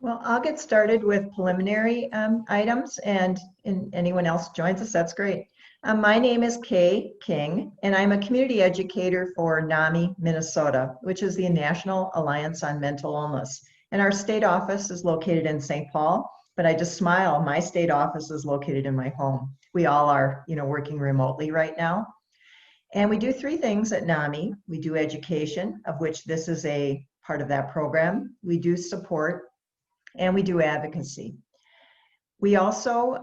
Well, I'll get started with preliminary items, and anyone else joins us, that's great. My name is Kay King, and I'm a community educator for NAMI Minnesota, which is the National Alliance on Mental Illness. And our state office is located in St. Paul, but I just smile, my state office is located in my home. We all are, working remotely right now. And we do three things at NAMI. We do education, of which this is a part of that program. We do support, and we do advocacy. We also,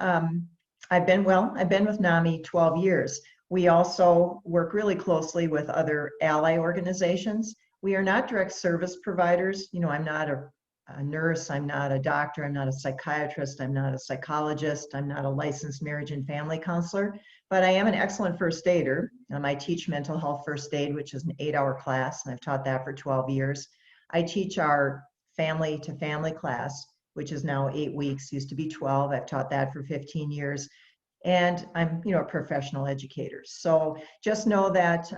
I've been with NAMI 12 years. We also work really closely with other ally organizations. We are not direct service providers. I'm not a nurse, I'm not a doctor, I'm not a psychiatrist, I'm not a psychologist, I'm not a licensed marriage and family counselor, but I am an excellent first aider. I teach mental health first aid, which is an 8-hour class, and I've taught that for 12 years. I teach our family to family class, which is now 8 weeks, used to be 12. I've taught that for 15 years. And I'm, a professional educator. So just know that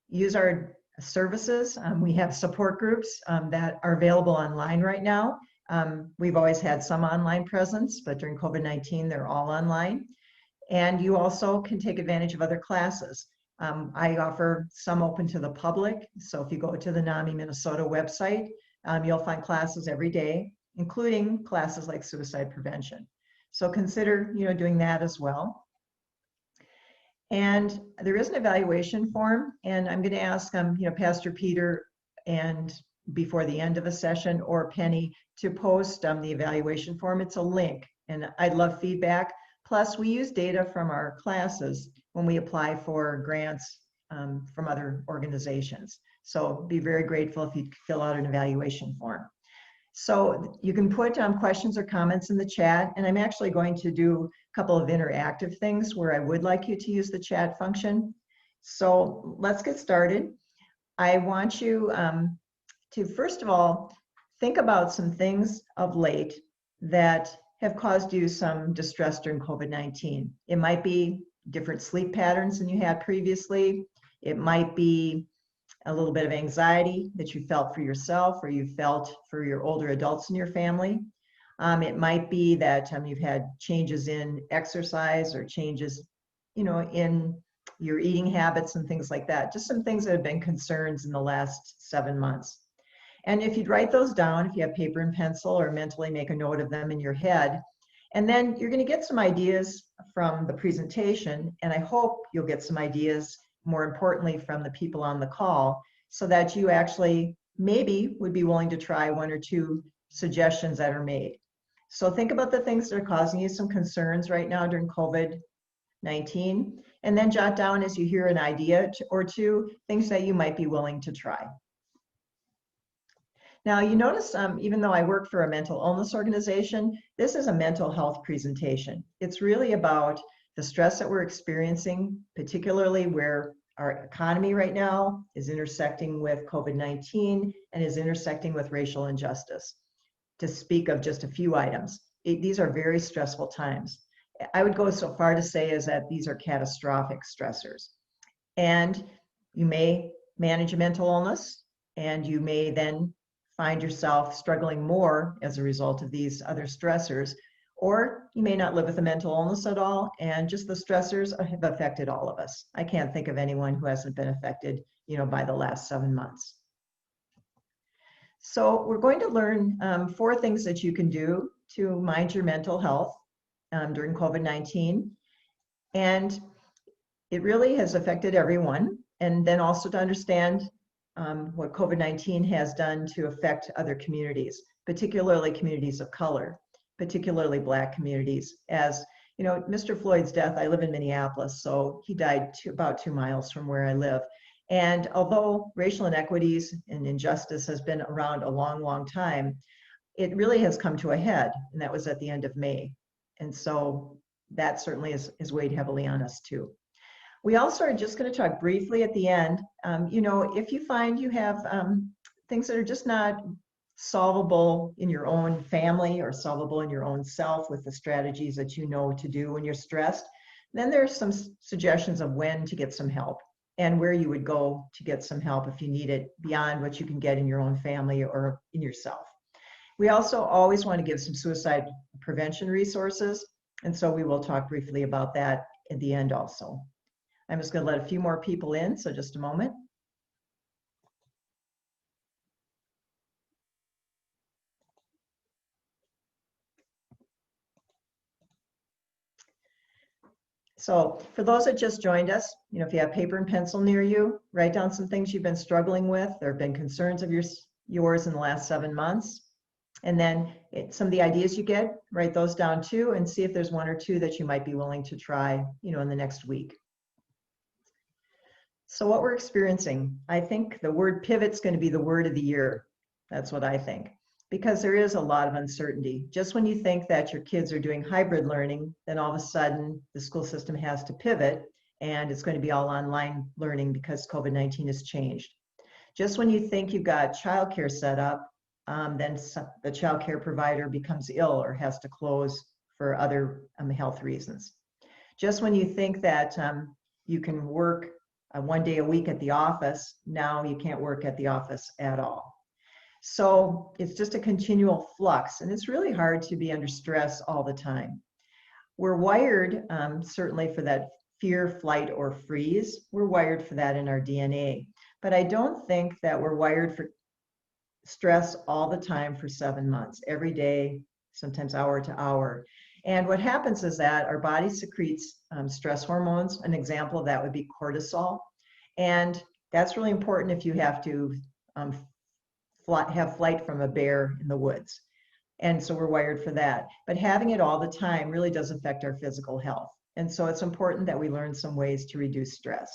use our services. We have support groups that are available online right now. We've always had some online presence, but during COVID-19, they're all online. And you also can take advantage of other classes. I offer some open to the public. So if you go to the NAMI Minnesota website, you'll find classes every day, including classes like suicide prevention. So consider, doing that as well. And there is an evaluation form, and I'm going to ask, Pastor Peter, and before the end of the session, or Penny, to post the evaluation form. It's a link, and I'd love feedback. Plus, we use data from our classes when we apply for grants from other organizations. So be very grateful if you fill out an evaluation form. So you can put questions or comments in the chat, and I'm actually going to do a couple of interactive things where I would like you to use the chat function. So let's get started. I want you to, first of all, think about some things of late that have caused you some distress during COVID-19. It might be different sleep patterns than you had previously. It might be a little bit of anxiety that you felt for yourself or you felt for your older adults in your family. It might be that you've had changes in exercise or changes, in your eating habits and things like that. Just some things that have been concerns in the last 7 months. And if you'd write those down, if you have paper and pencil, or mentally make a note of them in your head, and then you're going to get some ideas from the presentation, and I hope you'll get some ideas, more importantly, from the people on the call, so that you actually maybe would be willing to try 1 or 2 suggestions that are made. So think about the things that are causing you some concerns right now during COVID-19, and then jot down, as you hear an idea or 2, things that you might be willing to try. Now, you notice, even though I work for a mental illness organization, this is a mental health presentation. It's really about the stress that we're experiencing, particularly where our economy right now is intersecting with COVID-19 and is intersecting with racial injustice, to speak of just a few items. These are very stressful times. I would go so far to say is that these are catastrophic stressors. And you may manage a mental illness, and you may then find yourself struggling more as a result of these other stressors, or you may not live with a mental illness at all, and just the stressors have affected all of us. I can't think of anyone who hasn't been affected, by the last 7 months. So we're going to learn 4 things that you can do to mind your mental health during COVID-19. And it really has affected everyone. And then also to understand what COVID-19 has done to affect other communities, particularly communities of color, particularly Black communities. As Mr. Floyd's death, I live in Minneapolis, so he died about 2 miles from where I live. And although racial inequities and injustice has been around a long, long time, it really has come to a head, and that was at the end of May. And so that certainly is weighed heavily on us too. We also are just going to talk briefly at the end. If you find you have things that are just not solvable in your own family or solvable in your own self with the strategies that you know to do when you're stressed, then there's some suggestions of when to get some help and where you would go to get some help if you need it beyond what you can get in your own family or in yourself. We also always want to give some suicide prevention resources, and so we will talk briefly about that at the end also. I'm just going to let a few more people in, so just a moment. So for those that just joined us, if you have paper and pencil near you, write down some things you've been struggling with. There have been concerns of yours in the last 7 months. And then some of the ideas you get, write those down too, and see if there's one or two that you might be willing to try, in the next week. So what we're experiencing, I think the word pivot's going to be the word of the year. That's what I think. Because there is a lot of uncertainty. Just when you think that your kids are doing hybrid learning, then all of a sudden the school system has to pivot and it's going to be all online learning because COVID-19 has changed. Just when you think you've got childcare set up, then the childcare provider becomes ill or has to close for other health reasons. Just when you think that you can work 1 day a week at the office, now you can't work at the office at all. So it's just a continual flux, and it's really hard to be under stress all the time. We're wired certainly for that fear, flight, or freeze. We're wired for that in our DNA. But I don't think that we're wired for stress all the time for 7 months, every day, sometimes hour to hour. And what happens is that our body secretes stress hormones. An example of that would be cortisol. And that's really important if you have to have flight from a bear in the woods. And so we're wired for that. But having it all the time really does affect our physical health. And so it's important that we learn some ways to reduce stress.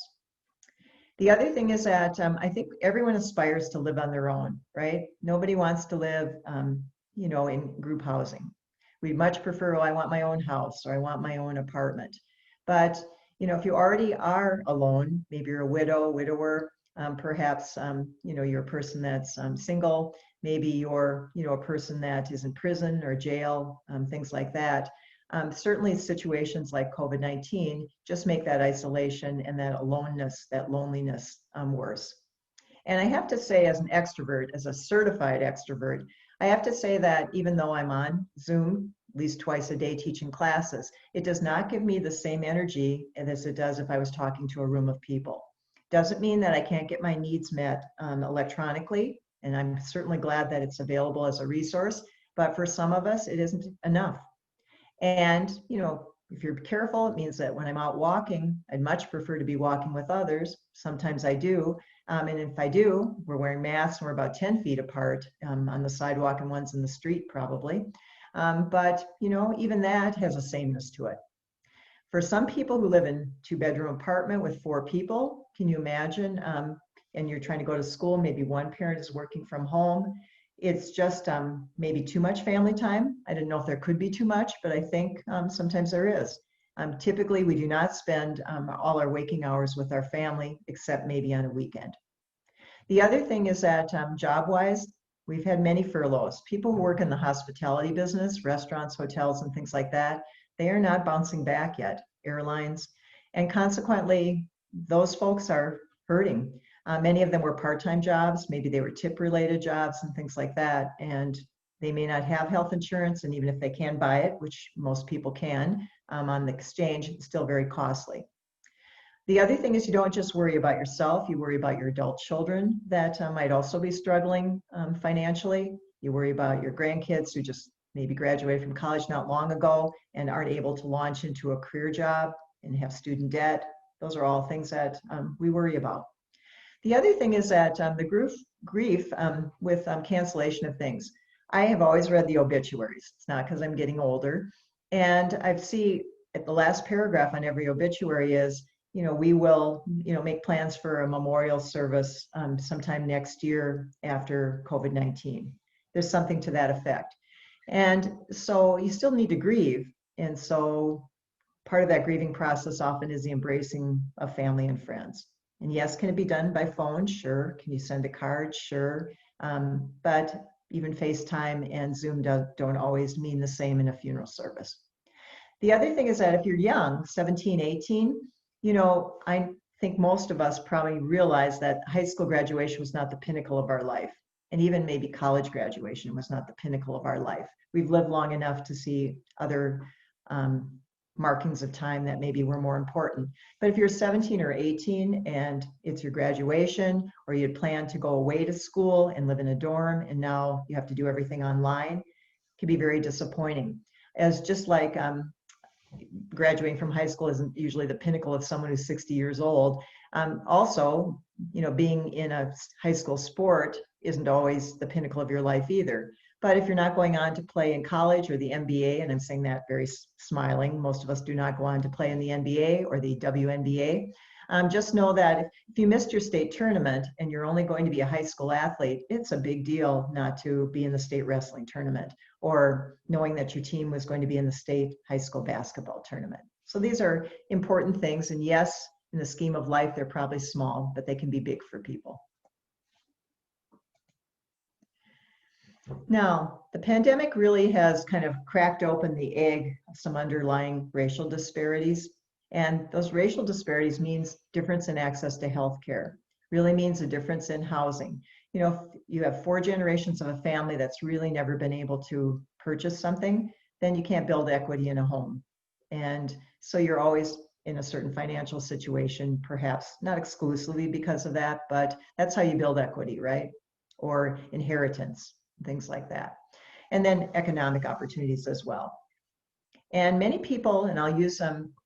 The other thing is that I think everyone aspires to live on their own, right? Nobody wants to live, in group housing. We'd much prefer, I want my own house or I want my own apartment. But, if you already are alone, maybe you're a widower, perhaps, you're a person that's single, maybe you're, a person that is in prison or jail, things like that. Certainly situations like COVID-19 just make that isolation and that aloneness, that loneliness worse. And I have to say, as an extrovert, as a certified extrovert, I have to say that even though I'm on Zoom at least twice a day teaching classes, it does not give me the same energy as it does if I was talking to a room of people. Doesn't mean that I can't get my needs met electronically, and I'm certainly glad that it's available as a resource, but for some of us, it isn't enough. And, if you're careful, it means that when I'm out walking, I'd much prefer to be walking with others. Sometimes I do. And if I do, we're wearing masks and we're about 10 feet apart on the sidewalk and one's in the street probably. But, even that has a sameness to it. For some people who live in 2-bedroom apartment with 4 people, can you imagine? And you're trying to go to school, maybe one parent is working from home. It's just maybe too much family time. I didn't know if there could be too much, but I think sometimes there is. Typically, we do not spend all our waking hours with our family, except maybe on a weekend. The other thing is that job-wise, we've had many furloughs. People who work in the hospitality business, restaurants, hotels, and things like that, they are not bouncing back yet, airlines. And consequently, those folks are hurting. Many of them were part-time jobs. Maybe they were tip-related jobs and things like that. And they may not have health insurance. And even if they can buy it, which most people can on the exchange, it's still very costly. The other thing is you don't just worry about yourself. You worry about your adult children that might also be struggling financially. You worry about your grandkids who just maybe graduated from college not long ago and aren't able to launch into a career job and have student debt. Those are all things that we worry about. The other thing is that the grief with cancellation of things. I have always read the obituaries. It's not because I'm getting older. And I see at the last paragraph on every obituary is, we will, make plans for a memorial service sometime next year after COVID-19. There's something to that effect. And so you still need to grieve. And so part of that grieving process often is the embracing of family and friends. And yes, can it be done by phone? Sure. Can you send a card? Sure. But even FaceTime and Zoom don't always mean the same in a funeral service. The other thing is that if you're young, 17, 18, I think most of us probably realize that high school graduation was not the pinnacle of our life. And even maybe college graduation was not the pinnacle of our life. We've lived long enough to see other markings of time that maybe were more important. But if you're 17 or 18 and it's your graduation, or you had planned to go away to school and live in a dorm, and now you have to do everything online, it can be very disappointing. As just like graduating from high school isn't usually the pinnacle of someone who's 60 years old. Also, being in a high school sport isn't always the pinnacle of your life either. But if you're not going on to play in college or the NBA, and I'm saying that very smiling, most of us do not go on to play in the NBA or the WNBA, just know that if you missed your state tournament and you're only going to be a high school athlete, it's a big deal not to be in the state wrestling tournament, or knowing that your team was going to be in the state high school basketball tournament. So these are important things. And yes, in the scheme of life, they're probably small, but they can be big for people. Now, the pandemic really has kind of cracked open the egg of some underlying racial disparities. And those racial disparities means difference in access to healthcare, really means a difference in housing. If you have 4 generations of a family that's really never been able to purchase something, then you can't build equity in a home. And so you're always in a certain financial situation, perhaps not exclusively because of that, but that's how you build equity, right? Or inheritance, things like that. And then economic opportunities as well. And many people, and I'll use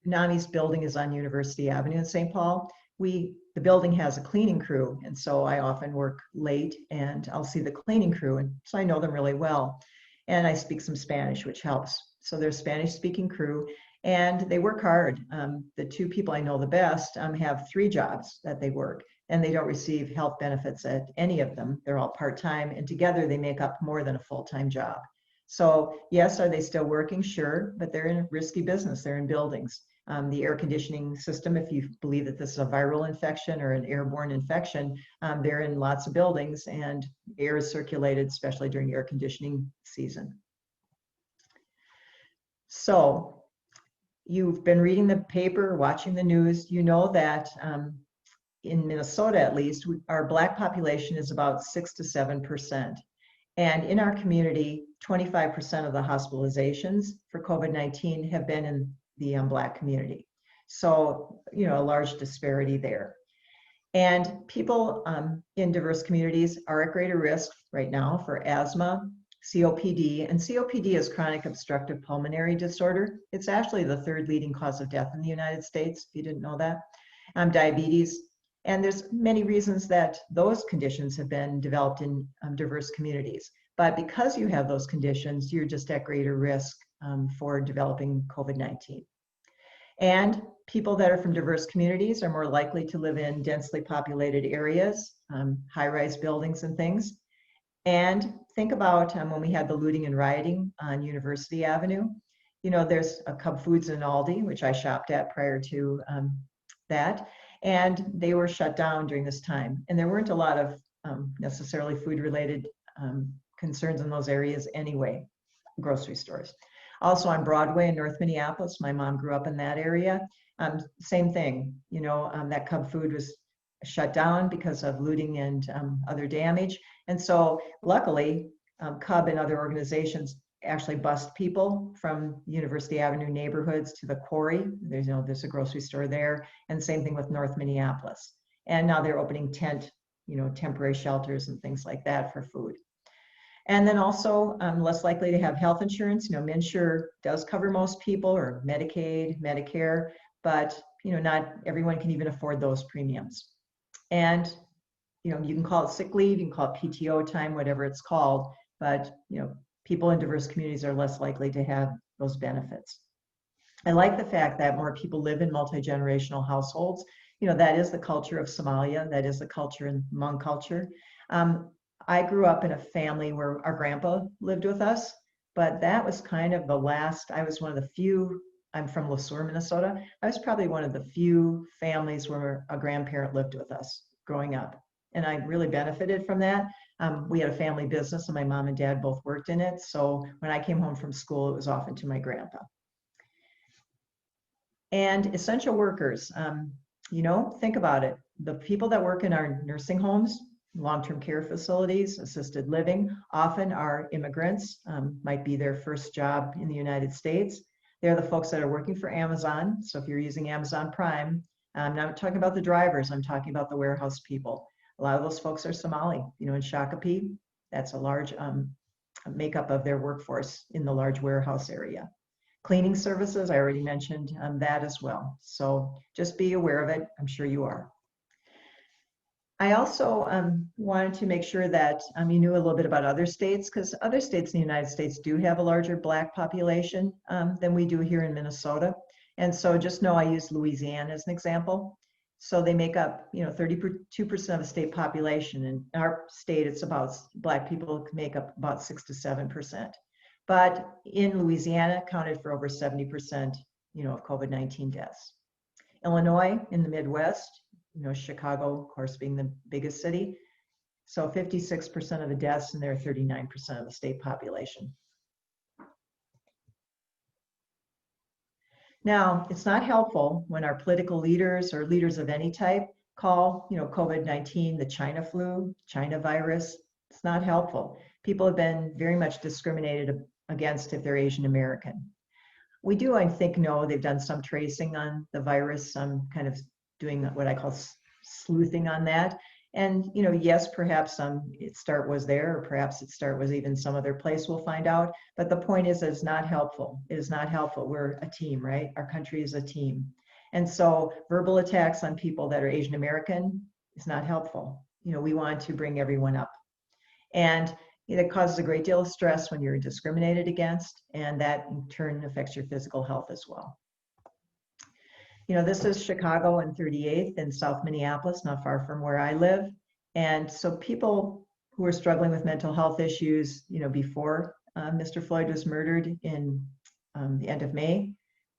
NAMI's building is on University Avenue in St. Paul. The building has a cleaning crew, and so I often work late and I'll see the cleaning crew, and so I know them really well. And I speak some Spanish, which helps. So they're Spanish-speaking crew, and they work hard. The 2 people I know the best have 3 jobs that they work, and they don't receive health benefits at any of them. They're all part-time, and together they make up more than a full-time job. So yes, are they still working? Sure, but they're in a risky business. They're in buildings. The air conditioning system, if you believe that this is a viral infection or an airborne infection, they're in lots of buildings, and air is circulated, especially during air conditioning season. So you've been reading the paper, watching the news. You know that in Minnesota, at least, our Black population is about 6 to 7%. And in our community, 25% of the hospitalizations for COVID-19 have been in the Black community. So, a large disparity there. And people in diverse communities are at greater risk right now for asthma, COPD, and COPD is chronic obstructive pulmonary disorder. It's actually the 3rd leading cause of death in the United States, if you didn't know that. Diabetes, and there's many reasons that those conditions have been developed in diverse communities. But because you have those conditions, you're just at greater risk for developing COVID-19. And people that are from diverse communities are more likely to live in densely populated areas, high-rise buildings and things. And think about when we had the looting and rioting on University Avenue. There's a Cub Foods and Aldi, which I shopped at prior to that, and they were shut down during this time. And there weren't a lot of necessarily food-related concerns in those areas anyway, grocery stores. Also on Broadway in North Minneapolis, my mom grew up in that area. Same thing, that Cub Food was shut down because of looting and other damage. And so luckily, Cub and other organizations actually bused people from University Avenue neighborhoods to the quarry. There's a grocery store there, and same thing with North Minneapolis. And now they're opening temporary shelters and things like that for food. And then also less likely to have health insurance. MNsure does cover most people, or Medicaid, Medicare, but not everyone can even afford those premiums. And you can call it sick leave, you can call it PTO time, whatever it's called, but people in diverse communities are less likely to have those benefits. I like the fact that more people live in multi-generational households. That is the culture of Somalia, that is the culture in Hmong culture. I grew up in a family where our grandpa lived with us, but that was kind of the last. I was one of the few. I'm from LeSueur, Minnesota. I was probably one of the few families where a grandparent lived with us growing up. And I really benefited from that. We had a family business and my mom and dad both worked in it. So when I came home from school, it was often to my grandpa. And essential workers, think about it. The people that work in our nursing homes, long-term care facilities, assisted living, often are immigrants, might be their first job in the United States. They're the folks that are working for Amazon. So if you're using Amazon Prime, I'm not talking about the drivers, I'm talking about the warehouse people. A lot of those folks are Somali, in Shakopee. That's a large makeup of their workforce in the large warehouse area. Cleaning services, I already mentioned that as well. So just be aware of it. I'm sure you are. I also wanted to make sure that you knew a little bit about other states, because other states in the United States do have a larger Black population than we do here in Minnesota. And so just know I use Louisiana as an example. So they make up, 32% of the state population. In our state, it's about Black people make up about 6 to 7%. But in Louisiana, accounted for over 70%, of COVID-19 deaths. Illinois in the Midwest, Chicago, of course, being the biggest city. So 56% of the deaths, and they're 39% of the state population. Now, it's not helpful when our political leaders or leaders of any type call, COVID-19 the China flu, China virus. It's not helpful. People have been very much discriminated against if they're Asian American. We do, I think, know they've done some tracing on the virus, some kind of doing what I call sleuthing on that. And, yes, perhaps its start was there, or perhaps its start was even some other place, we'll find out. But the point is, it's not helpful. It is not helpful. We're a team, right? Our country is a team. And so verbal attacks on people that are Asian American is not helpful. We want to bring everyone up. And it causes a great deal of stress when you're discriminated against, and that in turn affects your physical health as well. This is Chicago and 38th in South Minneapolis, not far from where I live. And so people who are struggling with mental health issues, before Mr. Floyd was murdered in the end of May,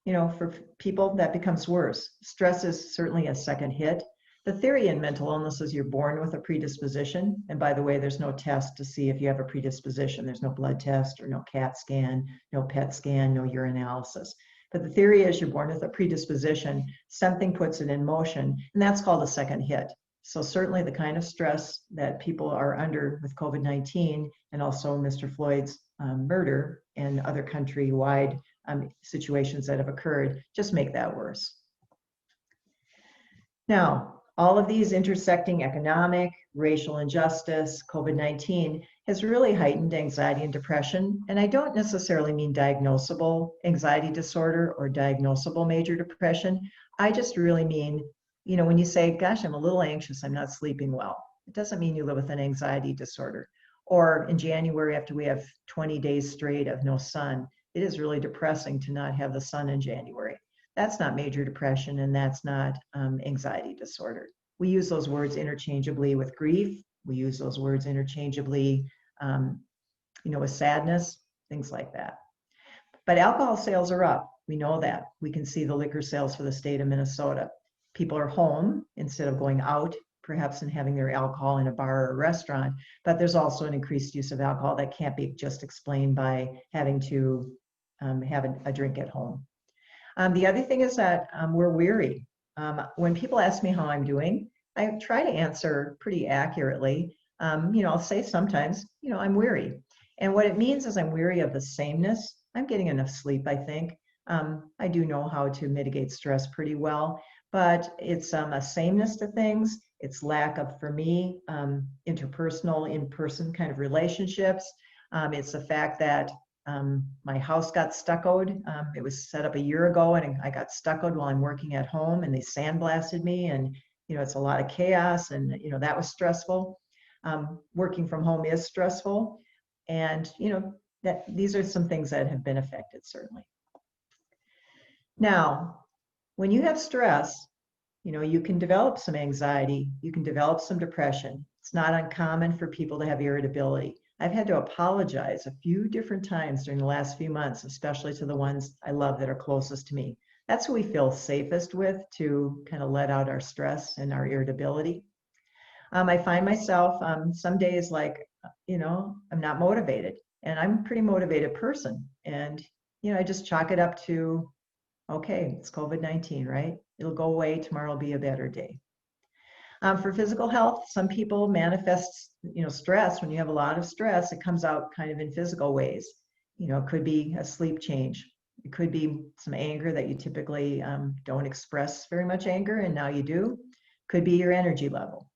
for people that becomes worse. Stress is certainly a second hit. The theory in mental illness is you're born with a predisposition. And by the way, there's no test to see if you have a predisposition. There's no blood test or no CAT scan, no PET scan, no urinalysis. But the theory is you're born with a predisposition, something puts it in motion, and that's called a second hit. So certainly the kind of stress that people are under with COVID-19 and also Mr. Floyd's murder and other countrywide situations that have occurred just make that worse. Now, all of these intersecting economic, racial injustice, COVID-19 has really heightened anxiety and depression. And I don't necessarily mean diagnosable anxiety disorder or diagnosable major depression. I just really mean, when you say, gosh, I'm a little anxious, I'm not sleeping well. It doesn't mean you live with an anxiety disorder. Or in January, after we have 20 days straight of no sun, it is really depressing to not have the sun in January. That's not major depression, and that's not anxiety disorder. We use those words interchangeably with grief. We use those words interchangeably, with sadness, things like that. But alcohol sales are up. We know that. We can see the liquor sales for the state of Minnesota. People are home instead of going out, perhaps, and having their alcohol in a bar or a restaurant. But there's also an increased use of alcohol that can't be just explained by having to have a drink at home. The other thing is that we're weary. When people ask me how I'm doing, I try to answer pretty accurately. I'll say sometimes, I'm weary. And what it means is I'm weary of the sameness. I'm getting enough sleep, I think. I do know how to mitigate stress pretty well, but it's a sameness to things. It's lack of, for me, interpersonal, in-person kind of relationships. It's the fact that my house got stuccoed. It was set up a year ago, and I got stuccoed while I'm working at home, and they sandblasted me, and it's a lot of chaos, and that was stressful. Working from home is stressful, and that these are some things that have been affected, certainly. Now, when you have stress, you can develop some anxiety, you can develop some depression. It's not uncommon for people to have irritability. I've had to apologize a few different times during the last few months, especially to the ones I love that are closest to me. That's who we feel safest with to kind of let out our stress and our irritability. I find myself some days like, I'm not motivated, and I'm a pretty motivated person. And, I just chalk it up to, okay, it's COVID-19, right? It'll go away. Tomorrow will be a better day. For physical health, some people manifest, stress. When you have a lot of stress, it comes out kind of in physical ways. It could be a sleep change. It could be some anger that you typically don't express very much anger, and now you do. Could be your energy level.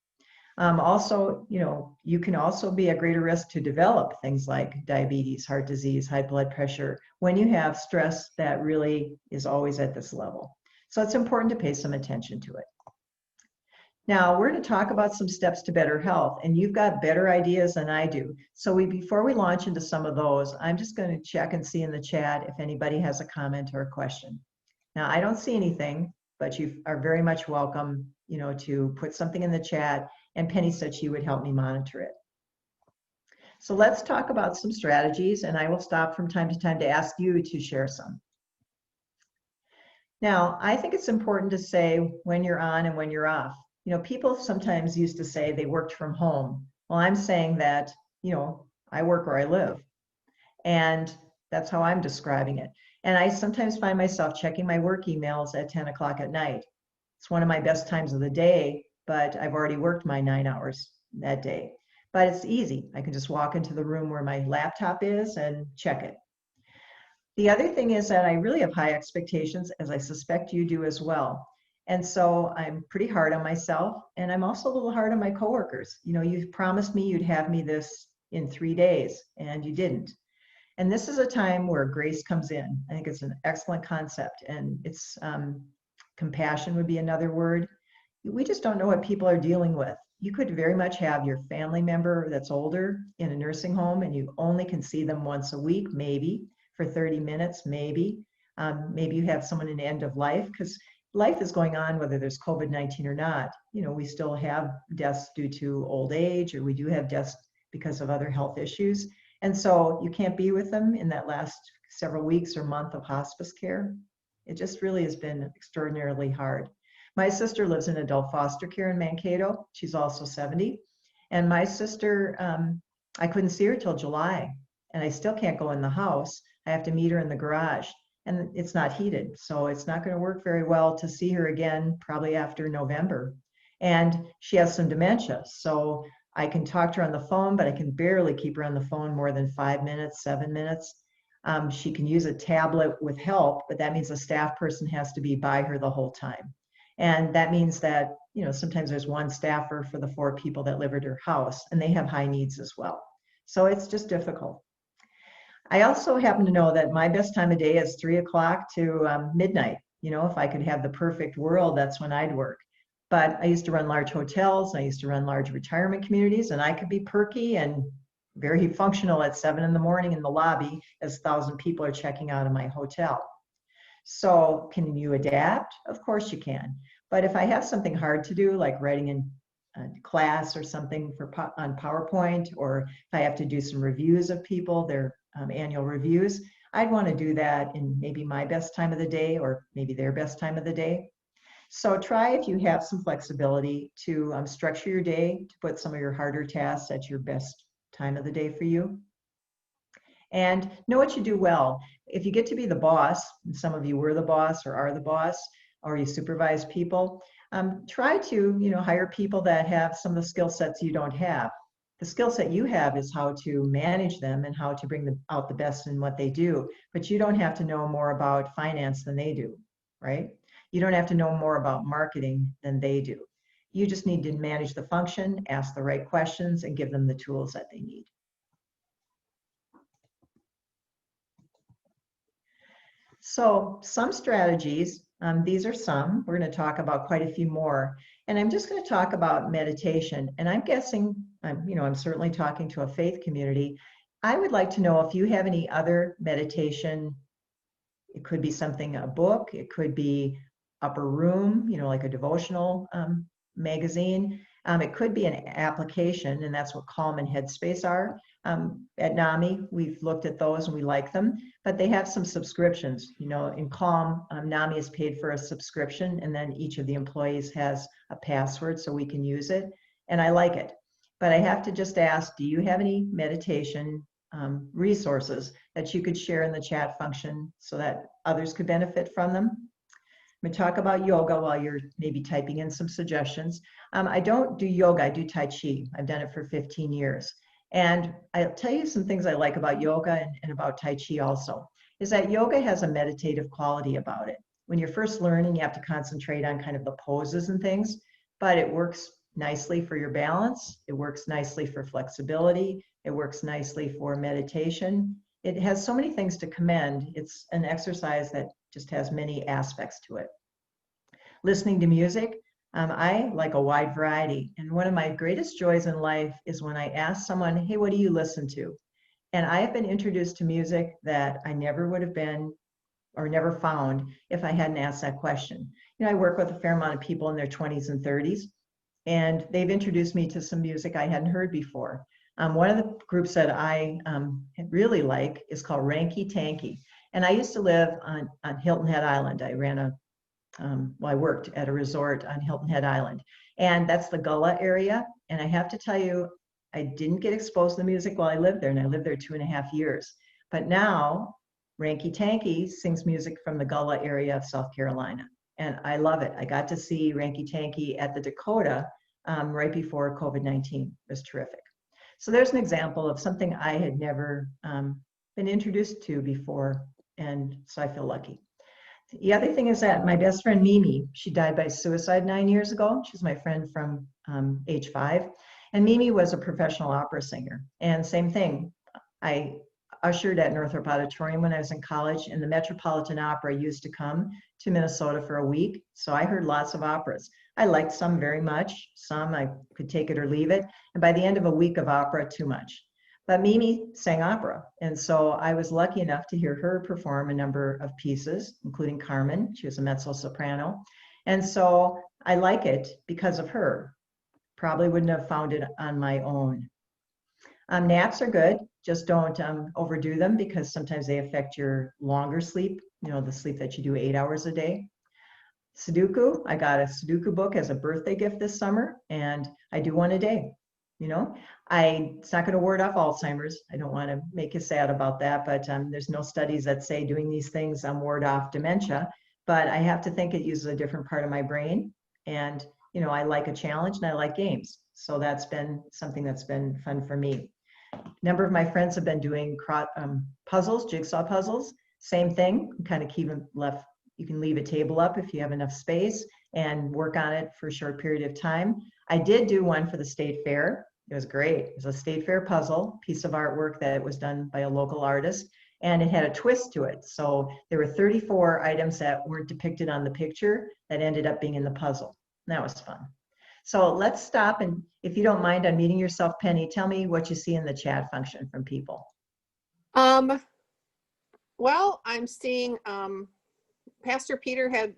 Also, you can also be at greater risk to develop things like diabetes, heart disease, high blood pressure when you have stress that really is always at this level. So it's important to pay some attention to it. Now, we're going to talk about some steps to better health, and you've got better ideas than I do. So before we launch into some of those, I'm just going to check and see in the chat if anybody has a comment or a question. Now, I don't see anything, but you are very much welcome, to put something in the chat, and Penny said she would help me monitor it. So let's talk about some strategies, and I will stop from time to time to ask you to share some. Now, I think it's important to say when you're on and when you're off. People sometimes used to say they worked from home. Well, I'm saying that, I work where I live. And that's how I'm describing it. And I sometimes find myself checking my work emails at 10 o'clock at night. It's one of my best times of the day, but I've already worked my 9 hours that day. But it's easy. I can just walk into the room where my laptop is and check it. The other thing is that I really have high expectations, as I suspect you do as well. And so I'm pretty hard on myself, and I'm also a little hard on my coworkers. You promised me you'd have me this in 3 days, and you didn't. And this is a time where grace comes in. I think it's an excellent concept, and it's compassion would be another word. We just don't know what people are dealing with. You could very much have your family member that's older in a nursing home, and you only can see them once a week, maybe for 30 minutes, maybe. Maybe you have someone in end of life, because life is going on whether there's COVID-19 or not. We still have deaths due to old age, or we do have deaths because of other health issues. And so you can't be with them in that last several weeks or month of hospice care. It just really has been extraordinarily hard. My sister lives in adult foster care in Mankato. She's also 70. And my sister, I couldn't see her till July, and I still can't go in the house. I have to meet her in the garage, and it's not heated. So it's not going to work very well to see her again, probably after November. And she has some dementia. So I can talk to her on the phone, but I can barely keep her on the phone more than 5 minutes, 7 minutes. She can use a tablet with help, but that means a staff person has to be by her the whole time. And that means that, sometimes there's one staffer for the 4 people that live at her house, and they have high needs as well. So it's just difficult. I also happen to know that my best time of day is 3 o'clock to midnight. If I could have the perfect world, that's when I'd work. But I used to run large hotels, and I used to run large retirement communities, and I could be perky and very functional at 7 in the morning in the lobby as 1,000 people are checking out of my hotel. So can you adapt? Of course you can. But if I have something hard to do, like writing in class or something on PowerPoint, or if I have to do some reviews of people, their annual reviews, I'd want to do that in maybe my best time of the day, or maybe their best time of the day. So try, if you have some flexibility, to structure your day to put some of your harder tasks at your best time of the day for you. And know what you do well. If you get to be the boss, and some of you were the boss or are the boss, or you supervise people, try to hire people that have some of the skill sets you don't have. The skill set you have is how to manage them and how to bring out the best in what they do. But you don't have to know more about finance than they do, right? You don't have to know more about marketing than they do. You just need to manage the function, ask the right questions, and give them the tools that they need. So some strategies, these are some. We're going to talk about quite a few more. And I'm just going to talk about meditation. And I'm guessing, I'm certainly talking to a faith community. I would like to know if you have any other meditation. It could be something, a book. It could be upper room, like a devotional magazine. It could be an application, and that's what Calm and Headspace are. At NAMI, we've looked at those and we like them, but they have some subscriptions. In Calm, NAMI is paid for a subscription, and then each of the employees has a password so we can use it, and I like it. But I have to just ask, do you have any meditation resources that you could share in the chat function so that others could benefit from them? I'm going to talk about yoga while you're maybe typing in some suggestions. I don't do yoga, I do Tai Chi. I've done it for 15 years. And I'll tell you some things I like about yoga and about Tai Chi also, is that yoga has a meditative quality about it. When you're first learning, you have to concentrate on kind of the poses and things, but it works nicely for your balance. It works nicely for flexibility. It works nicely for meditation. It has so many things to commend. It's an exercise that just has many aspects to it. Listening to music, I like a wide variety. And one of my greatest joys in life is when I ask someone, hey, what do you listen to? And I have been introduced to music that I never would have been or never found if I hadn't asked that question. You know, I work with a fair amount of people in their 20s and 30s, and they've introduced me to some music I hadn't heard before. One of the groups that I really like is called Ranky Tanky. And I used to live on Hilton Head Island. I ran I worked at a resort on Hilton Head Island. And that's the Gullah area. And I have to tell you, I didn't get exposed to the music while I lived there, and I lived there 2.5 years. But now, Ranky Tanky sings music from the Gullah area of South Carolina. And I love it. I got to see Ranky Tanky at the Dakota right before COVID-19. It was terrific. So there's an example of something I had never been introduced to before, and so I feel lucky. The other thing is that my best friend Mimi, she died by suicide 9 years ago. She's my friend from age 5. And Mimi was a professional opera singer. And same thing, I ushered at Northrop Auditorium when I was in college, and the Metropolitan Opera used to come to Minnesota for a week. So I heard lots of operas. I liked some very much. Some I could take it or leave it. And by the end of a week of opera, too much. But Mimi sang opera. And so I was lucky enough to hear her perform a number of pieces, including Carmen. She was a mezzo-soprano. And so I like it because of her. Probably wouldn't have found it on my own. Naps are good. Just don't overdo them, because sometimes they affect your longer sleep, you know, the sleep that you do 8 hours a day. Sudoku, I got a Sudoku book as a birthday gift this summer, and I do one a day. You know, it's not going to ward off Alzheimer's. I don't want to make you sad about that, but there's no studies that say doing these things ward off dementia. But I have to think it uses a different part of my brain. And, you know, I like a challenge and I like games. So that's been something that's been fun for me. A number of my friends have been doing puzzles, jigsaw puzzles. Same thing, kind of keep them left. You can leave a table up if you have enough space and work on it for a short period of time. I did do one for the state fair. It was great. It was a state fair puzzle, piece of artwork that was done by a local artist, and it had a twist to it. So there were 34 items that weren't depicted on the picture that ended up being in the puzzle. And that was fun. So let's stop, and if you don't mind unmuting yourself, Penny, tell me what you see in the chat function from people. Well, I'm seeing Pastor Peter had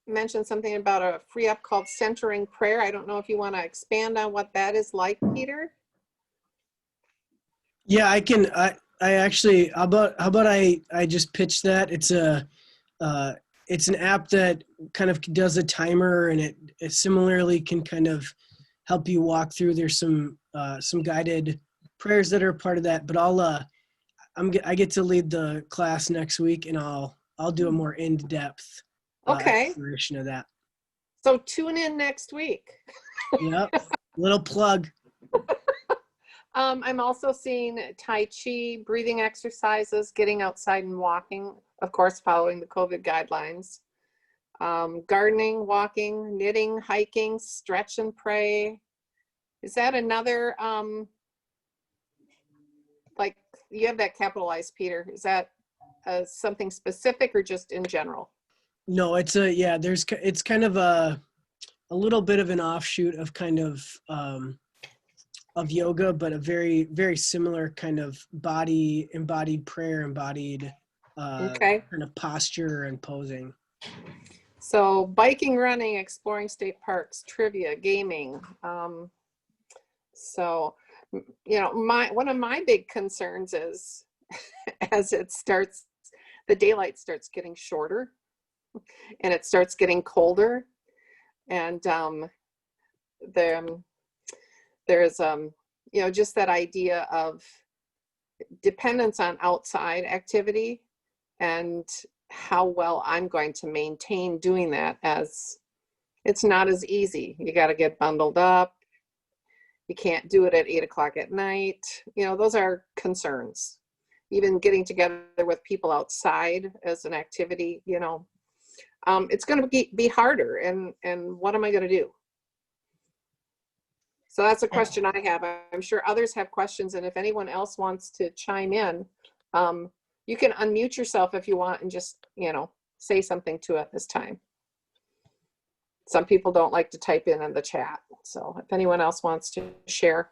mentioned something about a free app called Centering Prayer. I don't know if you want to expand on what that is like, Peter. Yeah, I can. I actually, how about I just pitch that. It's an app that kind of does a timer, and it similarly can kind of help you walk through. There's some guided prayers that are part of that, but I get to lead the class next week, and I'll do a more in-depth exploration of that. So tune in next week. Yep, little plug. I'm also seeing Tai Chi, breathing exercises, getting outside and walking, of course, following the COVID guidelines. Gardening, walking, knitting, hiking, stretch and pray. Is that another, like you have that capitalized, Peter? Is that something specific or just in general? No, it's it's kind of a little bit of an offshoot of kind of yoga, but a very, very similar kind of embodied prayer, embodied kind of posture and posing. So biking, running, exploring state parks, trivia, gaming. So, you know, one of my big concerns is as the daylight starts getting shorter and it starts getting colder, and there's you know, just that idea of dependence on outside activity and how well I'm going to maintain doing that, as it's not as easy. You got to get bundled up. You can't do it at 8 o'clock at night. You know, those are concerns. Even getting together with people outside as an activity, you know, it's going to be harder. And what am I going to do? So that's a question I have. I'm sure others have questions. And if anyone else wants to chime in, you can unmute yourself if you want and just, you know, say something to it this time. Some people don't like to type in the chat. So if anyone else wants to share.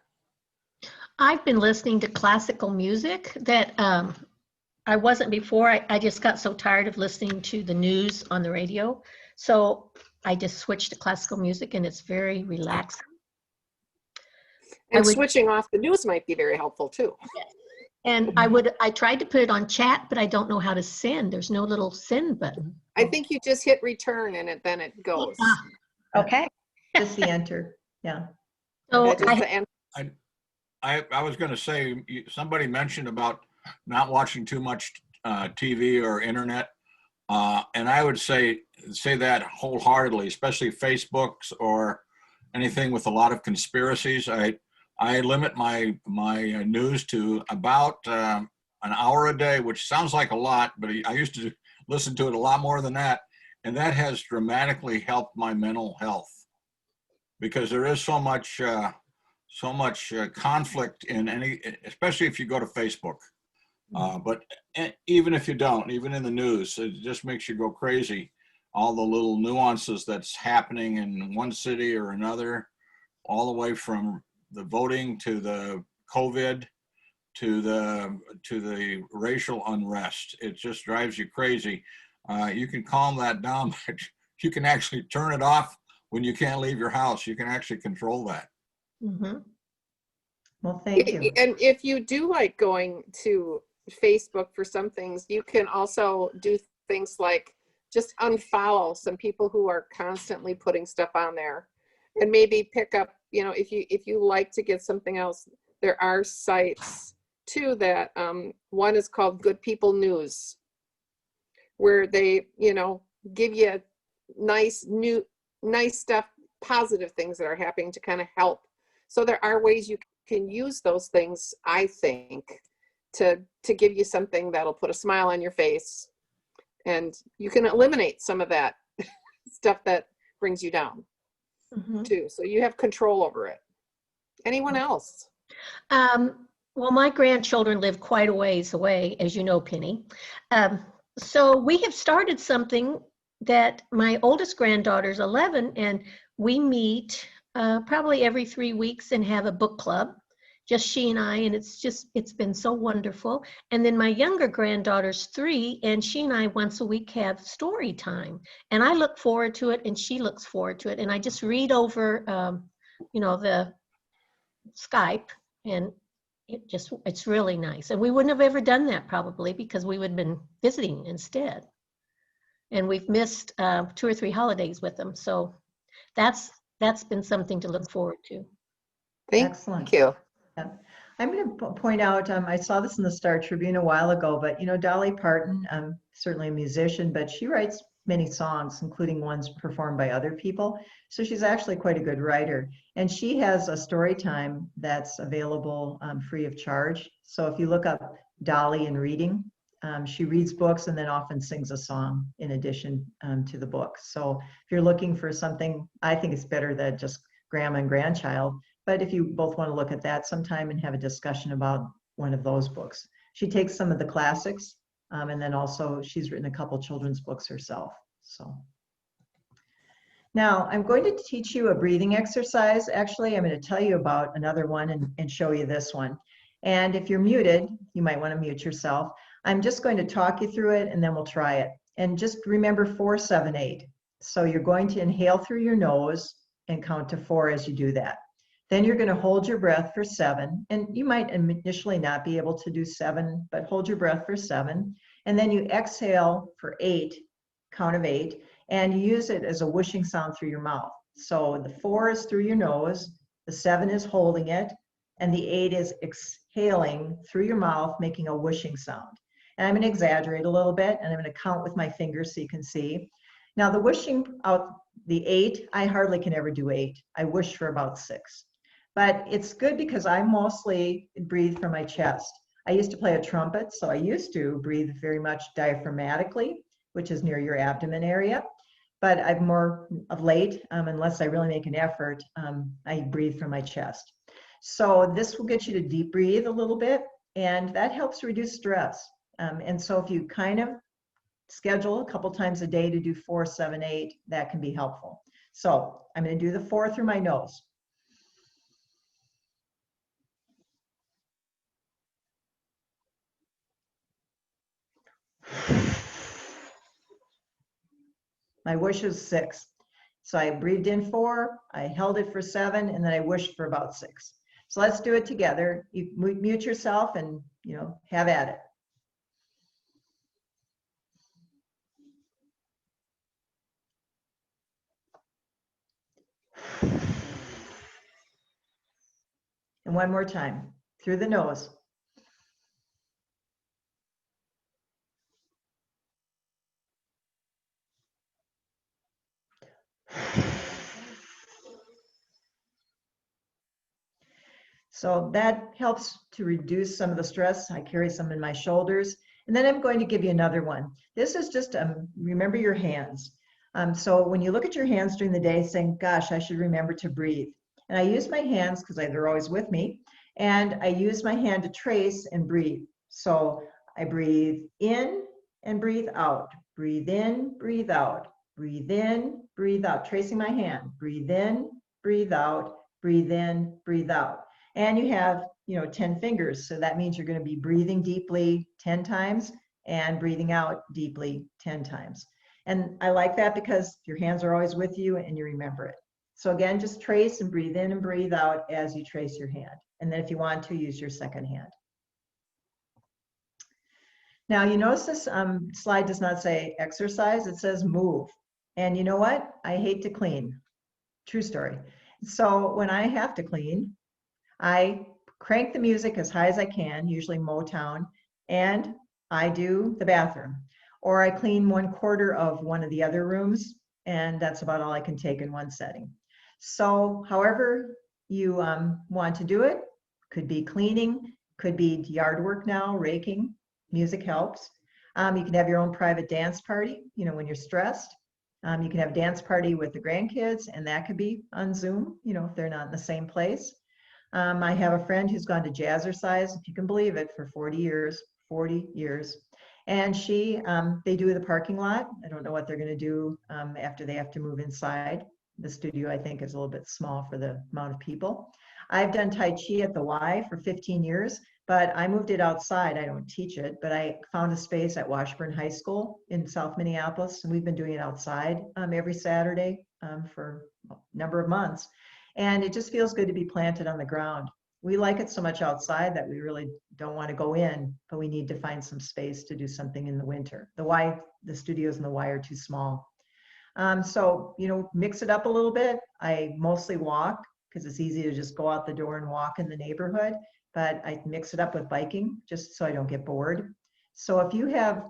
I've been listening to classical music that I wasn't before. I just got so tired of listening to the news on the radio. So I just switched to classical music, and it's very relaxing. And switching off the news might be very helpful too. Yes. And I tried to put it on chat, but I don't know how to send. There's no little send button. I think you just hit return and then it goes. Okay. Just the enter. Yeah. So I was going to say, somebody mentioned about not watching too much TV or internet, and I would say that wholeheartedly, especially Facebooks or anything with a lot of conspiracies. I limit my news to about an hour a day, which sounds like a lot, but I used to listen to it a lot more than that, and that has dramatically helped my mental health, because there is so much conflict in especially if you go to Facebook. But even if you don't, even in the news, it just makes you go crazy. All the little nuances that's happening in one city or another, all the way from the voting to the COVID to the racial unrest. It just drives you crazy. You can calm that down, but you can actually turn it off when you can't leave your house. You can actually control that. Mm-hmm. Well, thank you. And if you do like going to Facebook for some things, you can also do things like just unfollow some people who are constantly putting stuff on there, and maybe pick up, you know, if you like to get something else, there are sites too that one is called Good People News, where they, you know, give you nice stuff, positive things that are happening to kind of help. So there are ways you can use those things, I think, to give you something that'll put a smile on your face, and you can eliminate some of that stuff that brings you down too. So you have control over it. Anyone else? Well, my grandchildren live quite a ways away, as you know, Penny. So we have started something that my oldest granddaughter's 11, and we meet probably every 3 weeks and have a book club, just she and I, and it's been so wonderful. And then my younger granddaughter's 3, and she and I once a week have story time, and I look forward to it and she looks forward to it, and I just read over you know, the Skype, and it's really nice. And we wouldn't have ever done that probably, because we would have been visiting instead, and we've missed 2 or 3 holidays with them. So that's been something to look forward to. Excellent. You. Yeah. I'm going to point out, I saw this in the Star Tribune a while ago, but you know, Dolly Parton, certainly a musician, but she writes many songs, including ones performed by other people. So she's actually quite a good writer. And she has a story time that's available free of charge. So if you look up Dolly and reading, she reads books and then often sings a song in addition to the book. So if you're looking for something, I think it's better than just grandma and grandchild. But if you both want to look at that sometime and have a discussion about one of those books. She takes some of the classics, and then also she's written a couple children's books herself. So now I'm going to teach you a breathing exercise. Actually, I'm going to tell you about another one and show you this one. And if you're muted, you might want to mute yourself. I'm just going to talk you through it and then we'll try it. And just remember 4, 7, 8. So you're going to inhale through your nose and count to 4 as you do that. Then you're going to hold your breath for 7, and you might initially not be able to do 7, but hold your breath for 7. And then you exhale for 8, count of 8, and you use it as a whooshing sound through your mouth. So the 4 is through your nose, the 7 is holding it, and the 8 is exhaling through your mouth, making a whooshing sound. And I'm going to exaggerate a little bit, and I'm going to count with my fingers so you can see. Now the wishing out the 8, I hardly can ever do 8. I wish for about 6. But it's good because I mostly breathe from my chest. I used to play a trumpet, so I used to breathe very much diaphragmatically, which is near your abdomen area. But I've more of late, unless I really make an effort, I breathe from my chest. So this will get you to deep breathe a little bit, and that helps reduce stress. And so if you kind of schedule a couple times a day to do 4, 7, 8, that can be helpful. So I'm going to do the 4 through my nose. My wish is 6. So I breathed in 4, I held it for 7, and then I wished for about 6. So let's do it together. You mute yourself and, have at it. And one more time, through the nose. So that helps to reduce some of the stress. I carry some in my shoulders. And then I'm going to give you another one. This is just, remember your hands. So when you look at your hands during the day saying, gosh, I should remember to breathe. And I use my hands because they're always with me. And I use my hand to trace and breathe. So I breathe in and breathe out. Breathe in, breathe out. Breathe in, breathe out. Tracing my hand. Breathe in, breathe out. Breathe in, breathe out. And you have, 10 fingers. So that means you're going to be breathing deeply 10 times and breathing out deeply 10 times. And I like that because your hands are always with you and you remember it. So again, just trace and breathe in and breathe out as you trace your hand. And then if you want to, use your second hand. Now you notice this slide does not say exercise, it says move. And you know what? I hate to clean. True story. So when I have to clean, I crank the music as high as I can, usually Motown, and I do the bathroom. Or I clean 1/4 of one of the other rooms, and that's about all I can take in one setting. So however you want to do it, could be cleaning, could be yard work now, raking, music helps. You can have your own private dance party, when you're stressed. You can have a dance party with the grandkids, and that could be on Zoom, if they're not in the same place. I have a friend who's gone to Jazzercise, if you can believe it, for 40 years. And they do the parking lot. I don't know what they're going to do after they have to move inside. The studio, I think, is a little bit small for the amount of people. I've done Tai Chi at the Y for 15 years, but I moved it outside. I don't teach it, but I found a space at Washburn High School in South Minneapolis, and we've been doing it outside every Saturday for a number of months. And it just feels good to be planted on the ground. We like it so much outside that we really don't want to go in, but we need to find some space to do something in the winter. The studios in the Y are too small. So, mix it up a little bit. I mostly walk because it's easy to just go out the door and walk in the neighborhood, but I mix it up with biking just so I don't get bored. So if you have,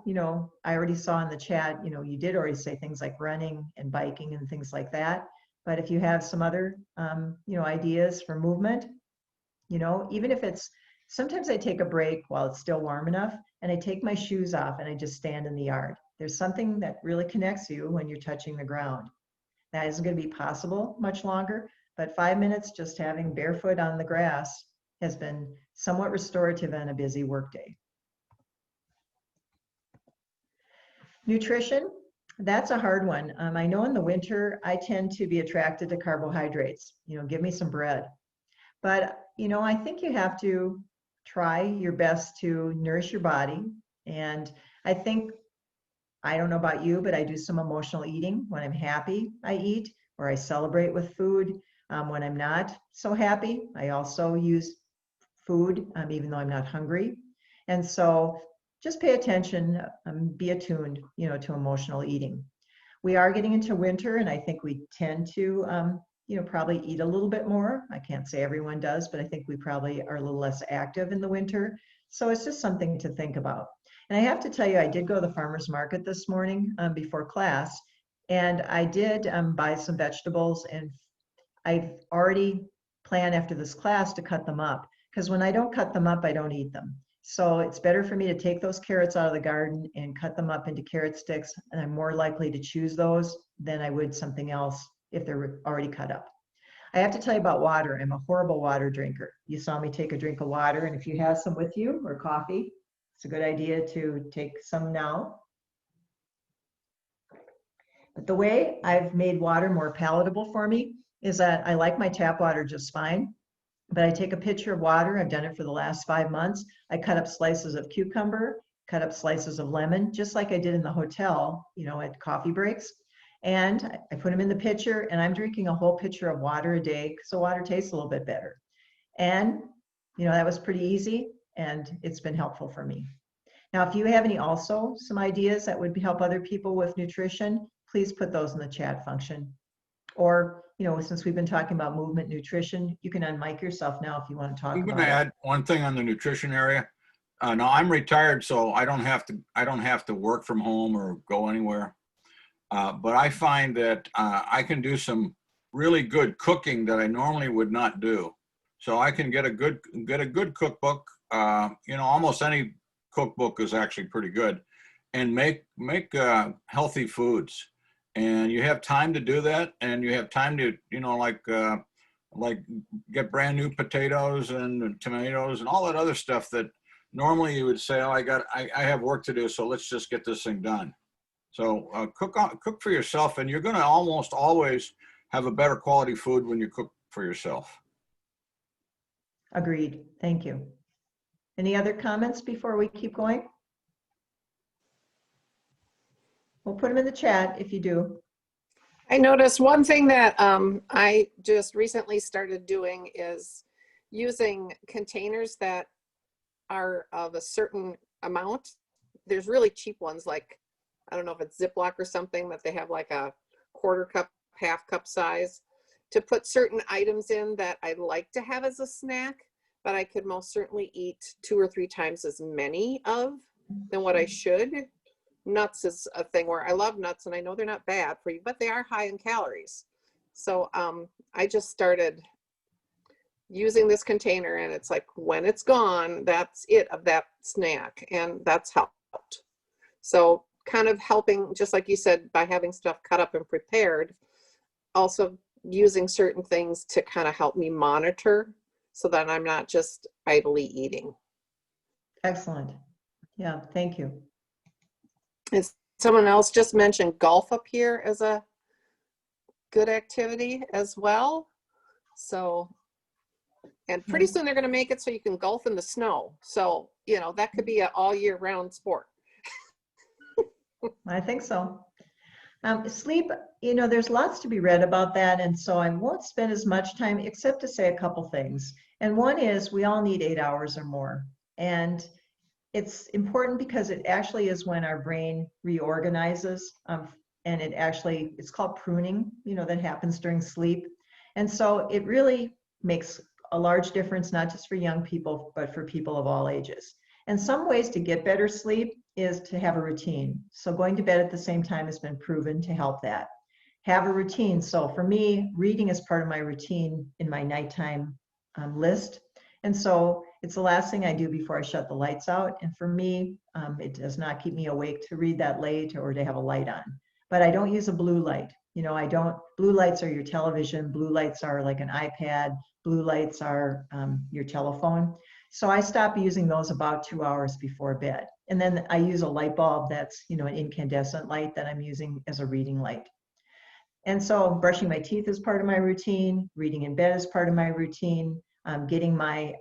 I already saw in the chat, you did already say things like running and biking and things like that. But if you have some other, ideas for movement, even if sometimes I take a break while it's still warm enough and I take my shoes off and I just stand in the yard. There's something that really connects you when you're touching the ground. That isn't going to be possible much longer, but 5 minutes just having barefoot on the grass has been somewhat restorative on a busy workday. Nutrition. That's a hard one. I know in the winter, I tend to be attracted to carbohydrates. Give me some bread. But, I think you have to try your best to nourish your body. And I think, I don't know about you, but I do some emotional eating. When I'm happy, I eat, or I celebrate with food. When I'm not so happy, I also use food, even though I'm not hungry. And so just pay attention, be attuned, to emotional eating. We are getting into winter, and I think we tend to, probably eat a little bit more. I can't say everyone does, but I think we probably are a little less active in the winter. So it's just something to think about. And I have to tell you, I did go to the farmer's market this morning before class, and I did buy some vegetables, and I've already planned after this class to cut them up, because when I don't cut them up, I don't eat them. So it's better for me to take those carrots out of the garden and cut them up into carrot sticks, and I'm more likely to choose those than I would something else if they're already cut up. I have to tell you about water. I'm a horrible water drinker. You saw me take a drink of water, and if you have some with you or coffee, it's a good idea to take some now. But the way I've made water more palatable for me is that I like my tap water just fine, but I take a pitcher of water. I've done it for the last 5 months. I cut up slices of cucumber, cut up slices of lemon, just like I did in the hotel, you know, at coffee breaks. And I put them in the pitcher, and I'm drinking a whole pitcher of water a day because the water tastes a little bit better. And, you know, that was pretty easy, and it's been helpful for me. Now, if you have some ideas that would help other people with nutrition, please put those in the chat function. Or, you know, since we've been talking about movement nutrition, you can unmic yourself now if you want to talk I'm about going to it. add one thing on the nutrition area. Now I'm retired, so I don't have to work from home or go anywhere. But I find that I can do some really good cooking that I normally would not do. So I can get a good cookbook. You know, almost any cookbook is actually pretty good, and make healthy foods. And you have time to do that, and you have time to, you know, like get brand new potatoes and tomatoes and all that other stuff that normally you would say, oh, I have work to do, so let's just get this thing done. So cook for yourself, and you're going to almost always have a better quality food when you cook for yourself. Agreed. Thank you. Any other comments before we keep going? We'll put them in the chat if you do. I noticed one thing that I just recently started doing is using containers that are of a certain amount. There's really cheap ones, like, I don't know if it's Ziploc or something, that they have like a quarter cup, half cup size, to put certain items in that I like to have as a snack, but I could most certainly eat 2 or 3 times as many of than what I should. Nuts is a thing where I love nuts, and I know they're not bad for you, but they are high in calories. So I just started using this container, and it's like, when it's gone, that's it of that snack, and that's helped. So kind of helping, just like you said, by having stuff cut up and prepared, also using certain things to kind of help me monitor so that I'm not just idly eating. Excellent. Yeah, thank you. And someone else just mentioned golf up here as a good activity as well. So, and pretty soon they're going to make it so you can golf in the snow. So, you know, that could be an all year round sport. I think so. Sleep, you know, there's lots to be read about that, and so I won't spend as much time except to say a couple things. And one is, we all need 8 hours or more. And it's important because it actually is when our brain reorganizes, and it's called pruning, you know, that happens during sleep. And so it really makes a large difference, not just for young people, but for people of all ages. And some ways to get better sleep is to have a routine. So going to bed at the same time has been proven to help that. Have a routine. So for me, reading is part of my routine in my nighttime list. And so it's the last thing I do before I shut the lights out. And for me, it does not keep me awake to read that late or to have a light on. But I don't use a blue light. You know, blue lights are your television. Blue lights are like an iPad. Blue lights are your telephone. So I stop using those about 2 hours before bed. And then I use a light bulb that's, you know, an incandescent light that I'm using as a reading light. And so brushing my teeth is part of my routine. Reading in bed is part of my routine. Getting my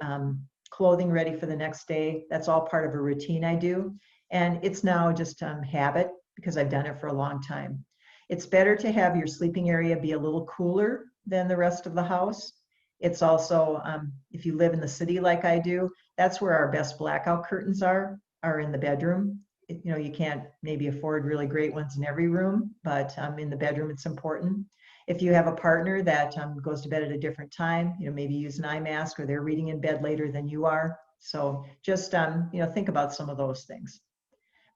clothing ready for the next day, that's all part of a routine I do. And it's now just habit because I've done it for a long time. It's better to have your sleeping area be a little cooler than the rest of the house. It's also, if you live in the city like I do, that's where our best blackout curtains are in the bedroom. You know, you can't maybe afford really great ones in every room, but in the bedroom it's important. If you have a partner that goes to bed at a different time, you know, maybe use an eye mask, or they're reading in bed later than you are. So just, you know, think about some of those things.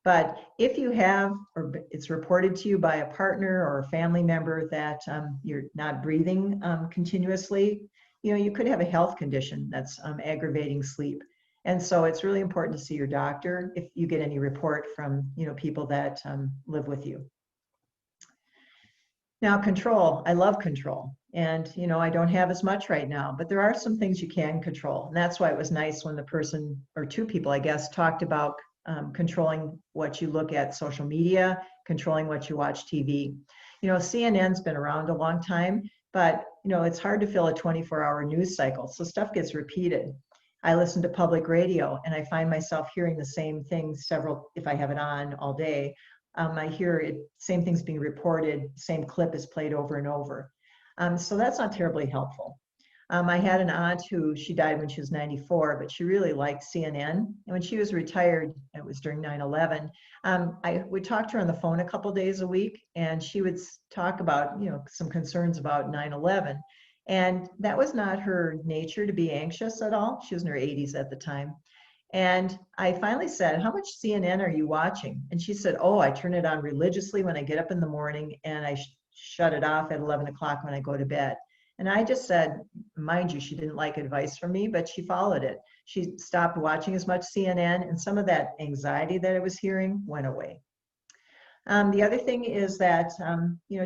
But if you have, or it's reported to you by a partner or a family member that you're not breathing continuously, you could have a health condition that's aggravating sleep. And so it's really important to see your doctor if you get any report from, people that live with you. Now, control. I love control. And, I don't have as much right now, but there are some things you can control. And that's why it was nice when the person, or two people, I guess, talked about controlling what you look at social media, controlling what you watch TV. CNN's been around a long time, but, it's hard to fill a 24-hour news cycle. So stuff gets repeated. I listen to public radio and I find myself hearing the same thing if I have it on all day. I hear it, same things being reported, same clip is played over and over. So that's not terribly helpful. I had an aunt she died when she was 94, but she really liked CNN. And when she was retired, it was during 9/11, I would talk to her on the phone a couple days a week, and she would talk about, some concerns about 9/11. And that was not her nature to be anxious at all. She was in her 80s at the time. And I finally said, how much CNN are you watching? And she said, oh, I turn it on religiously when I get up in the morning, and I shut it off at 11 o'clock when I go to bed. And I just said, mind you, she didn't like advice from me, but she followed it. She stopped watching as much CNN, and some of that anxiety that I was hearing went away. The other thing is that,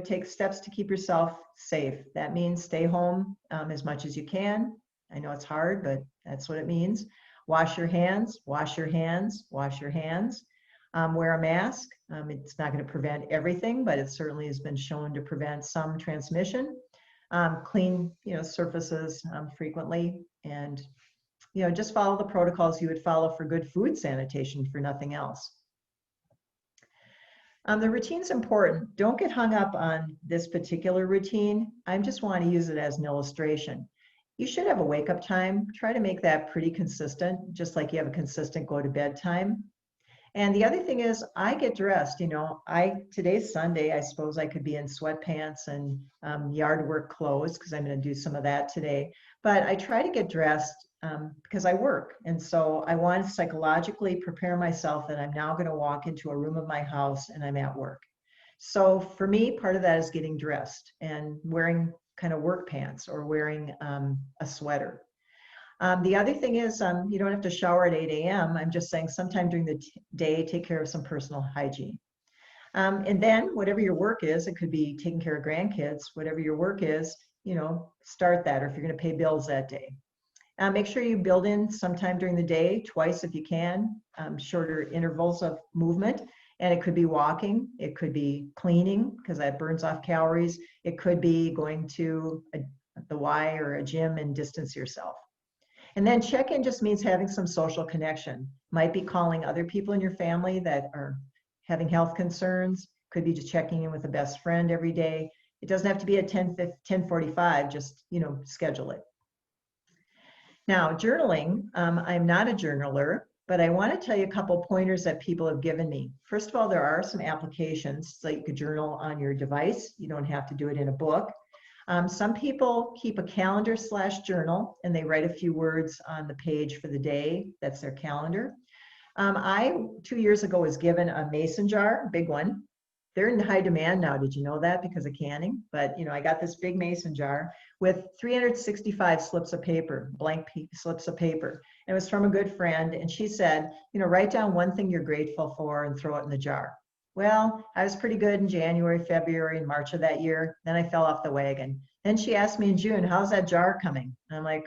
take steps to keep yourself safe. That means stay home as much as you can. I know it's hard, but that's what it means. Wash your hands, wash your hands, wash your hands. Wear a mask. It's not going to prevent everything, but it certainly has been shown to prevent some transmission. Clean, surfaces frequently, and, just follow the protocols you would follow for good food sanitation, for nothing else. The routine's important. Don't get hung up on this particular routine. I just want to use it as an illustration. You should have a wake-up time. Try to make that pretty consistent, just like you have a consistent go to bed time. And the other thing is, I get dressed. Today's Sunday. I suppose I could be in sweatpants and yard work clothes, because I'm going to do some of that today. But I try to get dressed because I work. And so I want to psychologically prepare myself that I'm now going to walk into a room of my house and I'm at work. So for me, part of that is getting dressed and wearing kind of work pants, or wearing a sweater. The other thing is, you don't have to shower at 8 a.m. I'm just saying sometime during the day, take care of some personal hygiene. And then whatever your work is, it could be taking care of grandkids, whatever your work is, start that, or if you're going to pay bills that day. Make sure you build in sometime during the day, twice if you can, shorter intervals of movement. And it could be walking, it could be cleaning, because that burns off calories. It could be going to the Y or a gym and distance yourself. And then check-in just means having some social connection. Might be calling other people in your family that are having health concerns. Could be just checking in with a best friend every day. It doesn't have to be at 10:45, just, schedule it. Now, journaling, I'm not a journaler, but I want to tell you a couple pointers that people have given me. First of all, there are some applications so you could journal on your device. You don't have to do it in a book. Some people keep a calendar/journal, and they write a few words on the page for the day. That's their calendar. I, 2 years ago, was given a mason jar, big one. They're in high demand now. Did you know that? Because of canning. But, I got this big mason jar with 365 slips of paper, blank slips of paper. And it was from a good friend. And she said, write down one thing you're grateful for and throw it in the jar. Well, I was pretty good in January, February, and March of that year. Then I fell off the wagon. Then she asked me in June, how's that jar coming? And I'm like,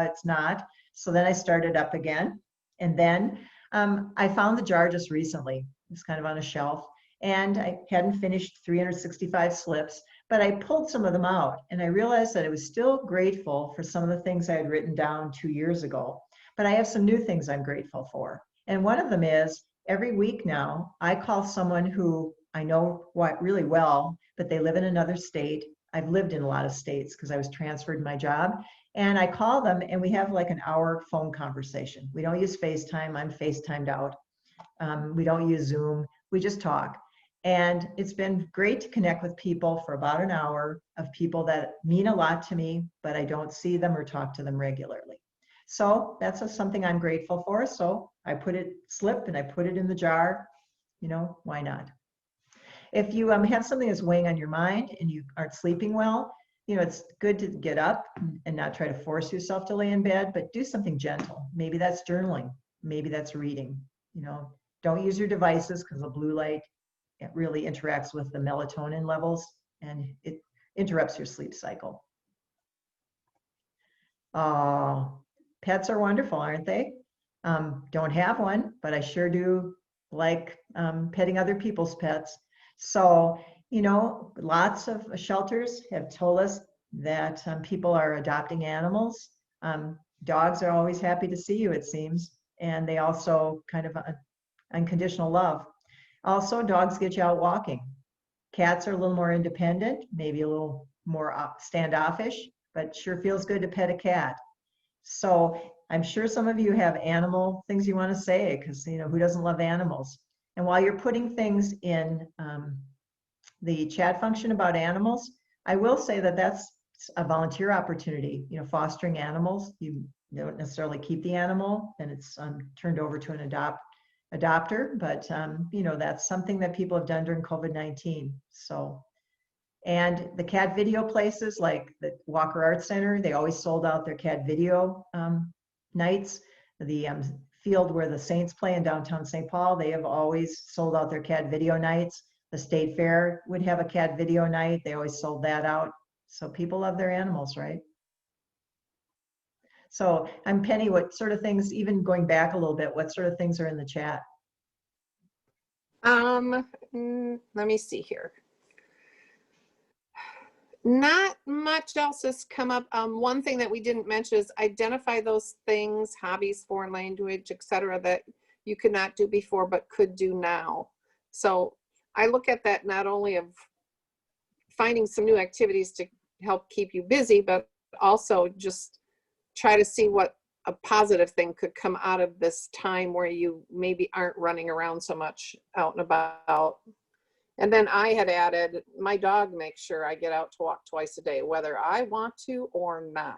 it's not. So then I started up again. And then I found the jar just recently. It's kind of on a shelf. And I hadn't finished 365 slips, but I pulled some of them out. And I realized that I was still grateful for some of the things I had written down 2 years ago. But I have some new things I'm grateful for. And one of them is, every week now, I call someone who I know really well, but they live in another state. I've lived in a lot of states because I was transferred my job. And I call them and we have like an hour phone conversation. We don't use FaceTime. I'm FaceTimed out. We don't use Zoom. We just talk. And it's been great to connect with people for about an hour, of people that mean a lot to me, but I don't see them or talk to them regularly. So that's something I'm grateful for. So I slip and I put it in the jar. You know, why not? If you have something that's weighing on your mind and you aren't sleeping well, you know, it's good to get up and not try to force yourself to lay in bed, but do something gentle. Maybe that's journaling. Maybe that's reading. You know, don't use your devices because the blue light, it really interacts with the melatonin levels and it interrupts your sleep cycle. Pets are wonderful, aren't they? Don't have one, but I sure do like petting other people's pets. So, you know, lots of shelters have told us that people are adopting animals. Dogs are always happy to see you, it seems, and they also kind of unconditional love. Also, dogs get you out walking. Cats are a little more independent, maybe a little more standoffish, but sure feels good to pet a cat. So I'm sure some of you have animal things you want to say, because, you know, who doesn't love animals? And while you're putting things in the chat function about animals, I will say that that's a volunteer opportunity. You know, fostering animals, you don't necessarily keep the animal and it's turned over to an adopter, but you know, that's something that people have done during COVID-19. So, and the cat video places like the Walker Art Center, they always sold out their cat video nights. The field where the Saints play in downtown St. Paul, they have always sold out their cat video nights. The State Fair would have a cat video night. They always sold that out. So people love their animals, right? So I'm Penny, what sort of things, even going back a little bit, what sort of things are in the chat? Let me see here. Not much else has come up. One thing that we didn't mention is identify those things, hobbies, foreign language, etc., that you could not do before but could do now. So I look at that not only of finding some new activities to help keep you busy, but also just try to see what a positive thing could come out of this time where you maybe aren't running around so much out and about. And then I had added, my dog makes sure I get out to walk twice a day, whether I want to or not.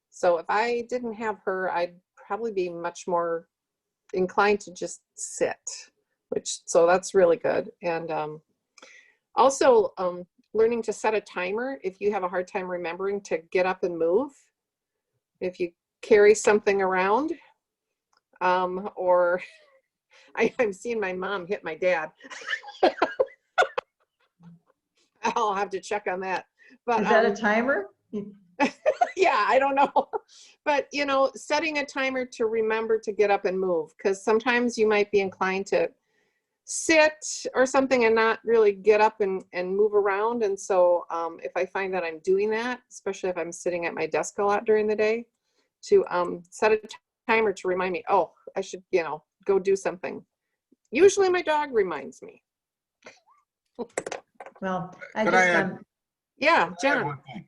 So if I didn't have her, I'd probably be much more inclined to just sit, so that's really good. And also learning to set a timer if you have a hard time remembering to get up and move. If you carry something around, or I'm seeing my mom hit my dad. I'll have to check on that. But is that a timer? Yeah, I don't know. But, you know, setting a timer to remember to get up and move, because sometimes you might be inclined to sit or something and not really get up and move around. And so if I find that I'm doing that, especially if I'm sitting at my desk a lot during the day, to set a timer to remind me, oh, I should, you know, go do something. Usually my dog reminds me. Well, Could I add? Yeah, Add John. one thing.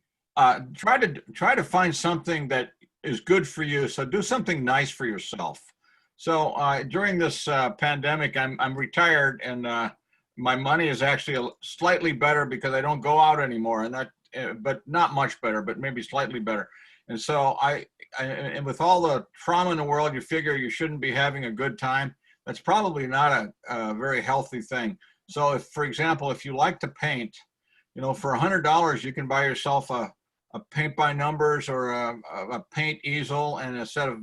Try to find something that is good for you. So do something nice for yourself. So during this pandemic, I'm retired, and my money is actually slightly better because I don't go out anymore, and that, but not much better, but maybe slightly better. And so and with all the trauma in the world, you figure you shouldn't be having a good time. That's probably not a very healthy thing. So if, for example, if you like to paint, you know, for $100, you can buy yourself a paint by numbers or a paint easel and a set of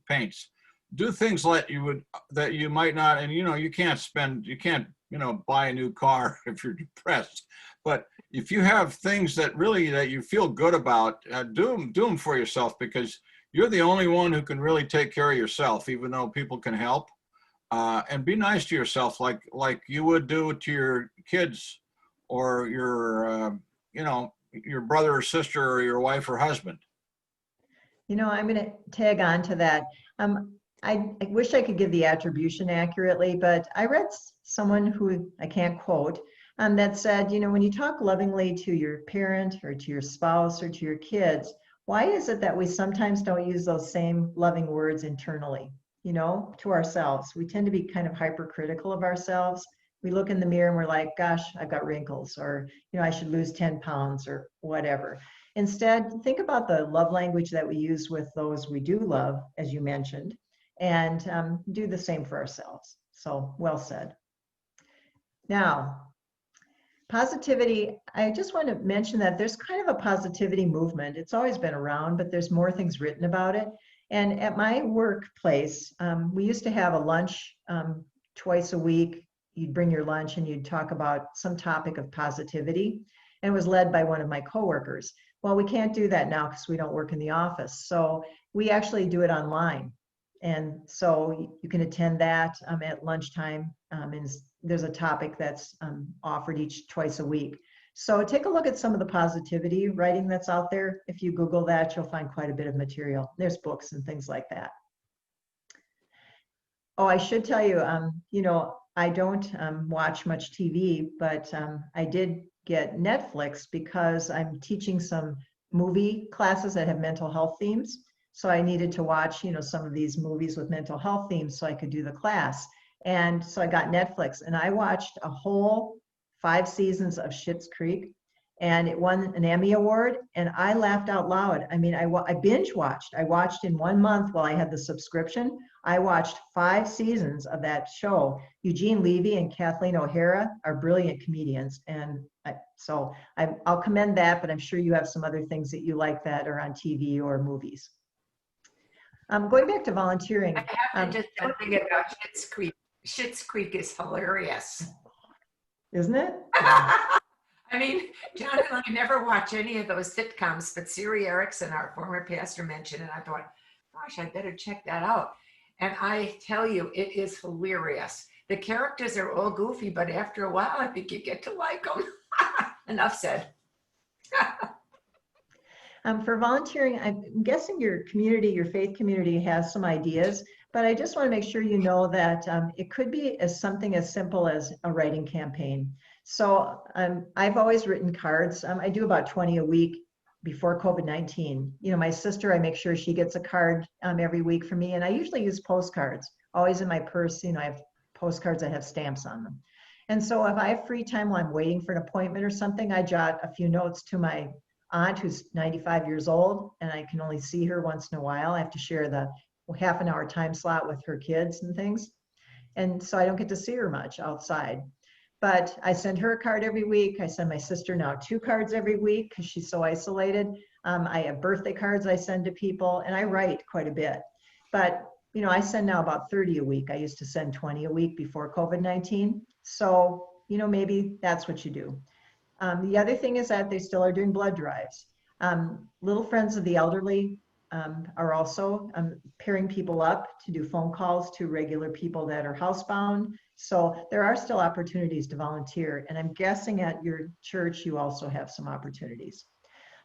paints. Do things that you might not, and you know, you can't, you know, buy a new car if you're depressed. But if you have things that you feel good about, do them for yourself, because you're the only one who can really take care of yourself, even though people can help. And be nice to yourself, like you would do to your kids or your, you know, your brother or sister or your wife or husband. You know, I'm going to tag on to that. I wish I could give the attribution accurately, but I read someone who I can't quote that said, you know, when you talk lovingly to your parent or to your spouse or to your kids, why is it that we sometimes don't use those same loving words internally, you know, to ourselves? We tend to be kind of hypercritical of ourselves. We look in the mirror and we're like, gosh, I've got wrinkles, or, you know, I should lose 10 pounds or whatever. Instead, think about the love language that we use with those we do love, as you mentioned, and do the same for ourselves. So well said. Now, positivity, I just want to mention that there's kind of a positivity movement. It's always been around, but there's more things written about it. And at my workplace, we used to have a lunch twice a week. You'd bring your lunch and you'd talk about some topic of positivity, and it was led by one of my coworkers. Well, we can't do that now because we don't work in the office. So we actually do it online. And so you can attend that at lunchtime, and there's a topic that's offered twice a week. So take a look at some of the positivity writing that's out there. If you Google that, you'll find quite a bit of material. There's books and things like that. Oh, I should tell you, you know, I don't watch much TV, but I did get Netflix because I'm teaching some movie classes that have mental health themes. So I needed to watch, you know, some of these movies with mental health themes so I could do the class. And so I got Netflix and I watched a whole 5 seasons of Schitt's Creek, and it won an Emmy Award, and I laughed out loud. I mean, I binge watched. I watched in 1 month while I had the subscription. I watched 5 seasons of that show. Eugene Levy and Kathleen O'Hara are brilliant comedians, and I'll commend that, but I'm sure you have some other things that you like that are on TV or movies. Going back to volunteering. I have to just something about Schitt's Creek. Schitt's Creek is hilarious. Isn't it? I mean, John and I never watch any of those sitcoms, but Siri Erickson, our former pastor, mentioned it. And I thought, gosh, I better check that out. And I tell you, it is hilarious. The characters are all goofy, but after a while, I think you get to like them. Enough said. For volunteering, I'm guessing your community, your faith community has some ideas, but I just want to make sure you know that it could be something as simple as a writing campaign. So I've always written cards. I do about 20 a week before COVID-19. You know, my sister, I make sure she gets a card every week from me, and I usually use postcards, always in my purse. You know, I have postcards that have stamps on them. And so if I have free time while I'm waiting for an appointment or something, I jot a few notes to my aunt who's 95 years old, and I can only see her once in a while. I have to share the half an hour time slot with her kids and things. And so I don't get to see her much outside. But I send her a card every week. I send my sister now 2 cards every week because she's so isolated. I have birthday cards I send to people, and I write quite a bit. But, you know, I send now about 30 a week. I used to send 20 a week before COVID-19. So, you know, maybe that's what you do. The other thing is that they still are doing blood drives. Little Friends of the Elderly are also pairing people up to do phone calls to regular people that are housebound. So there are still opportunities to volunteer. And I'm guessing at your church, you also have some opportunities.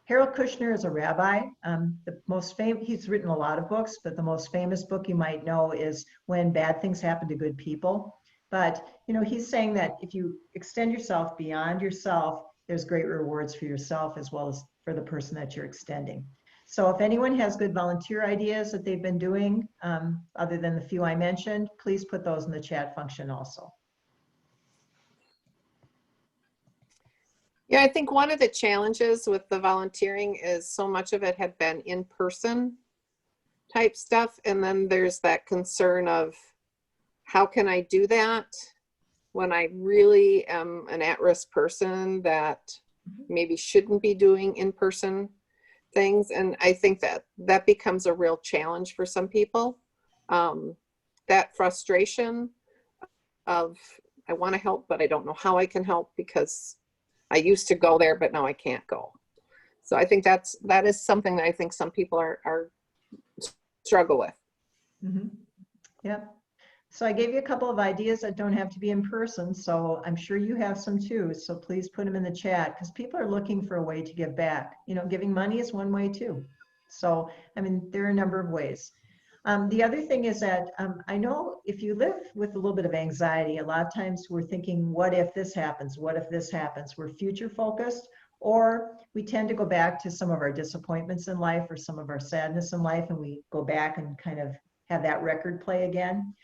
Harold Kushner is a rabbi. The most famous, he's written a lot of books, but the most famous book you might know is When Bad Things Happen to Good People. But, you know, he's saying that if you extend yourself beyond yourself, there's great rewards for yourself as well as for the person that you're extending. So if anyone has good volunteer ideas that they've been doing, other than the few I mentioned, please put those in the chat function also. Yeah, I think one of the challenges with the volunteering is so much of it had been in-person type stuff. And then there's that concern of how can I do that when I really am an at-risk person that maybe shouldn't be doing in-person things. And I think that that becomes a real challenge for some people. That frustration of I want to help, but I don't know how I can help because I used to go there, but now I can't go. So I think that is something that I think some people are struggle with. Mm-hmm. Yeah. So I gave you a couple of ideas that don't have to be in person. So I'm sure you have some too. So please put them in the chat because people are looking for a way to give back. You know, giving money is one way too. So, I mean, there are a number of ways. The other thing is that I know if you live with a little bit of anxiety, a lot of times we're thinking, what if this happens? What if this happens? We're future focused, or we tend to go back to some of our disappointments in life or some of our sadness in life, and we go back and kind of have that record play again.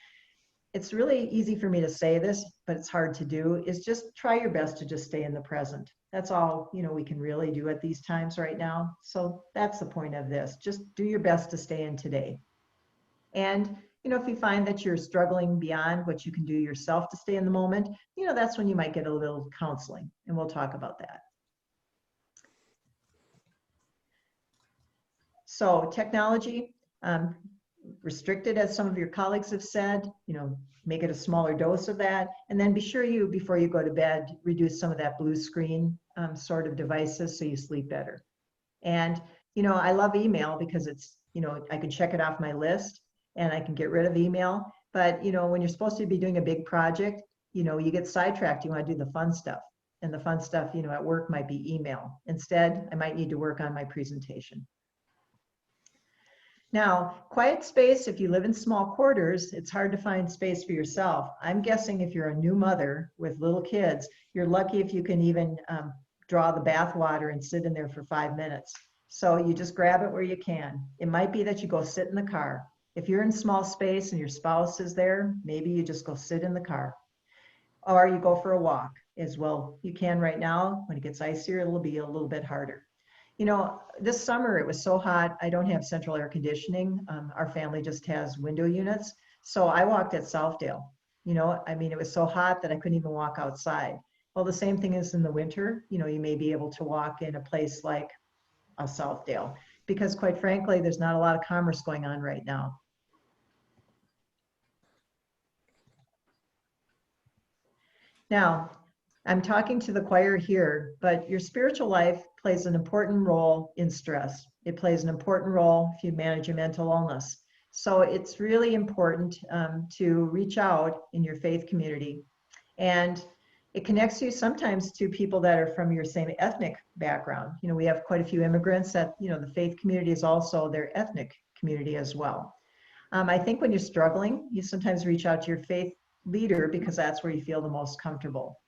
It's really easy for me to say this, but it's hard to do, is just try your best to just stay in the present. That's all, you know, we can really do at these times right now. So that's the point of this. Just do your best to stay in today. And if you find that you're struggling beyond what you can do yourself to stay in the moment, that's when you might get a little counseling, and we'll talk about that. So technology, restricted, as some of your colleagues have said, make it a smaller dose of that. And then be sure you, before you go to bed, reduce some of that blue screen sort of devices so you sleep better. And, I love email because it's, I can check it off my list and I can get rid of email. But, when you're supposed to be doing a big project, you get sidetracked. You want to do the fun stuff. And the fun stuff, at work might be email. Instead, I might need to work on my presentation. Now, quiet space, if you live in small quarters, it's hard to find space for yourself. I'm guessing if you're a new mother with little kids, you're lucky if you can even draw the bath water and sit in there for 5 minutes. So you just grab it where you can. It might be that you go sit in the car. If you're in small space and your spouse is there, maybe you just go sit in the car. Or you go for a walk as well. You can right now. When it gets icier, it'll be a little bit harder. This summer it was so hot, I don't have central air conditioning. Our family just has window units. So I walked at Southdale. It was so hot that I couldn't even walk outside. Well, the same thing is in the winter. You may be able to walk in a place like Southdale, because quite frankly, there's not a lot of commerce going on right now. Now, I'm talking to the choir here, but your spiritual life plays an important role in stress. It plays an important role if you manage your mental illness. So it's really important to reach out in your faith community. And it connects you sometimes to people that are from your same ethnic background. We have quite a few immigrants that, the faith community is also their ethnic community as well. I think when you're struggling, you sometimes reach out to your faith leader because that's where you feel the most comfortable.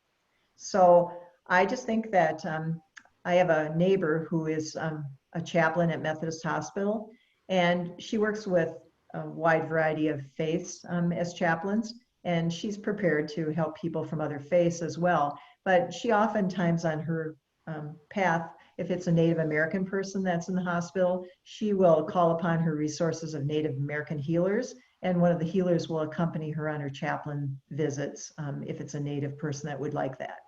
So I just think that I have a neighbor who is a chaplain at Methodist Hospital, and she works with a wide variety of faiths as chaplains, and she's prepared to help people from other faiths as well. But she oftentimes on her path, if it's a Native American person that's in the hospital, she will call upon her resources of Native American healers, and one of the healers will accompany her on her chaplain visits if it's a Native person that would like that.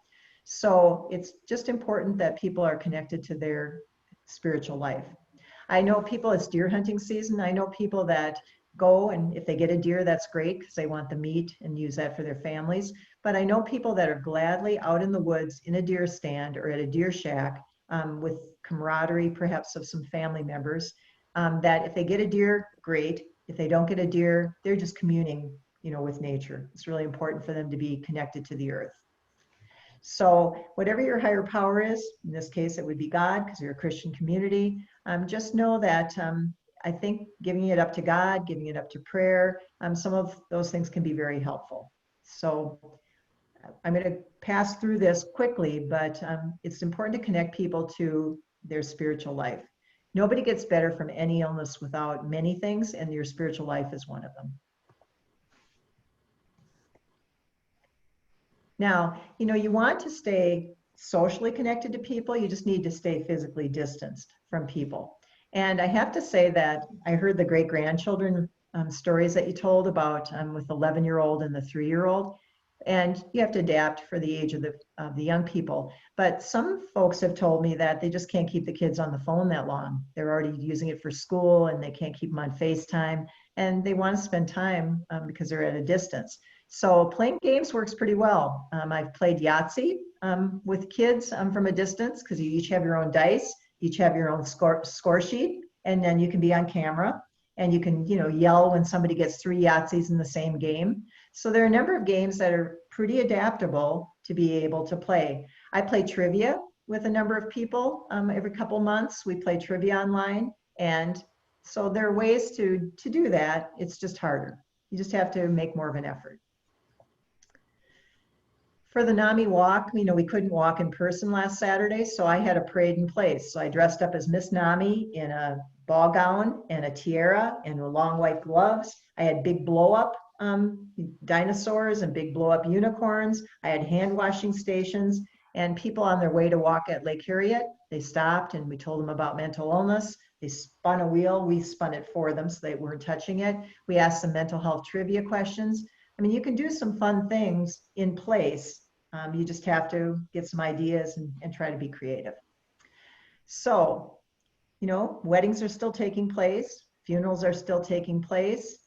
So it's just important that people are connected to their spiritual life. I know people, it's deer hunting season. I know people that go, and if they get a deer, that's great because they want the meat and use that for their families. But I know people that are gladly out in the woods in a deer stand or at a deer shack with camaraderie, perhaps of some family members, that if they get a deer, great. If they don't get a deer, they're just communing, with nature. It's really important for them to be connected to the earth. So whatever your higher power is, in this case, it would be God because you're a Christian community. Just know that I think giving it up to God, giving it up to prayer, some of those things can be very helpful. So I'm going to pass through this quickly, but it's important to connect people to their spiritual life. Nobody gets better from any illness without many things, and your spiritual life is one of them. Now, you want to stay socially connected to people. You just need to stay physically distanced from people. And I have to say that I heard the great-grandchildren stories that you told about with the 11-year-old and the 3-year-old. And you have to adapt for the age of the young people. But some folks have told me that they just can't keep the kids on the phone that long. They're already using it for school and they can't keep them on FaceTime. And they want to spend time because they're at a distance. So playing games works pretty well. I've played Yahtzee with kids from a distance because you each have your own dice, each have your own score sheet, and then you can be on camera and you can, yell when somebody gets 3 Yahtzees in the same game. So there are a number of games that are pretty adaptable to be able to play. I play trivia with a number of people every couple months. We play trivia online, and so there are ways to do that. It's just harder. You just have to make more of an effort. For the NAMI walk, we couldn't walk in person last Saturday, so I had a parade in place. So I dressed up as Miss NAMI in a ball gown and a tiara and long white gloves. I had big blow-up dinosaurs and big blow-up unicorns. I had hand washing stations, and people on their way to walk at Lake Harriet, they stopped and we told them about mental illness. They spun a wheel, we spun it for them so they weren't touching it. We asked some mental health trivia questions. I mean, you can do some fun things in place. You just have to get some ideas and try to be creative. So, you know, weddings are still taking place. Funerals are still taking place.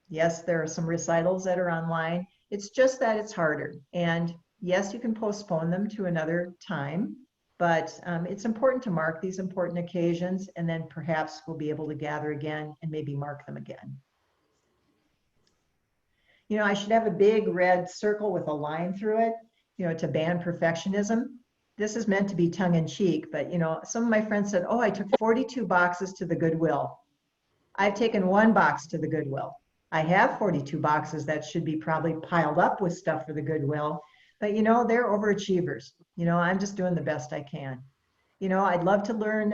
Yes, there are some recitals that are online. It's just that it's harder. And yes, you can postpone them to another time, but it's important to mark these important occasions, and then perhaps we'll be able to gather again and maybe mark them again. You know, I should have a big red circle with a line through it, you know, to ban perfectionism. This is meant to be tongue in cheek, but you know, some of my friends said, oh, I took 42 boxes to the Goodwill. I've taken 1 box to the Goodwill. I have 42 boxes that should be probably piled up with stuff for the Goodwill, but you know, they're overachievers. You know, I'm just doing the best I can. You know, I'd love to learn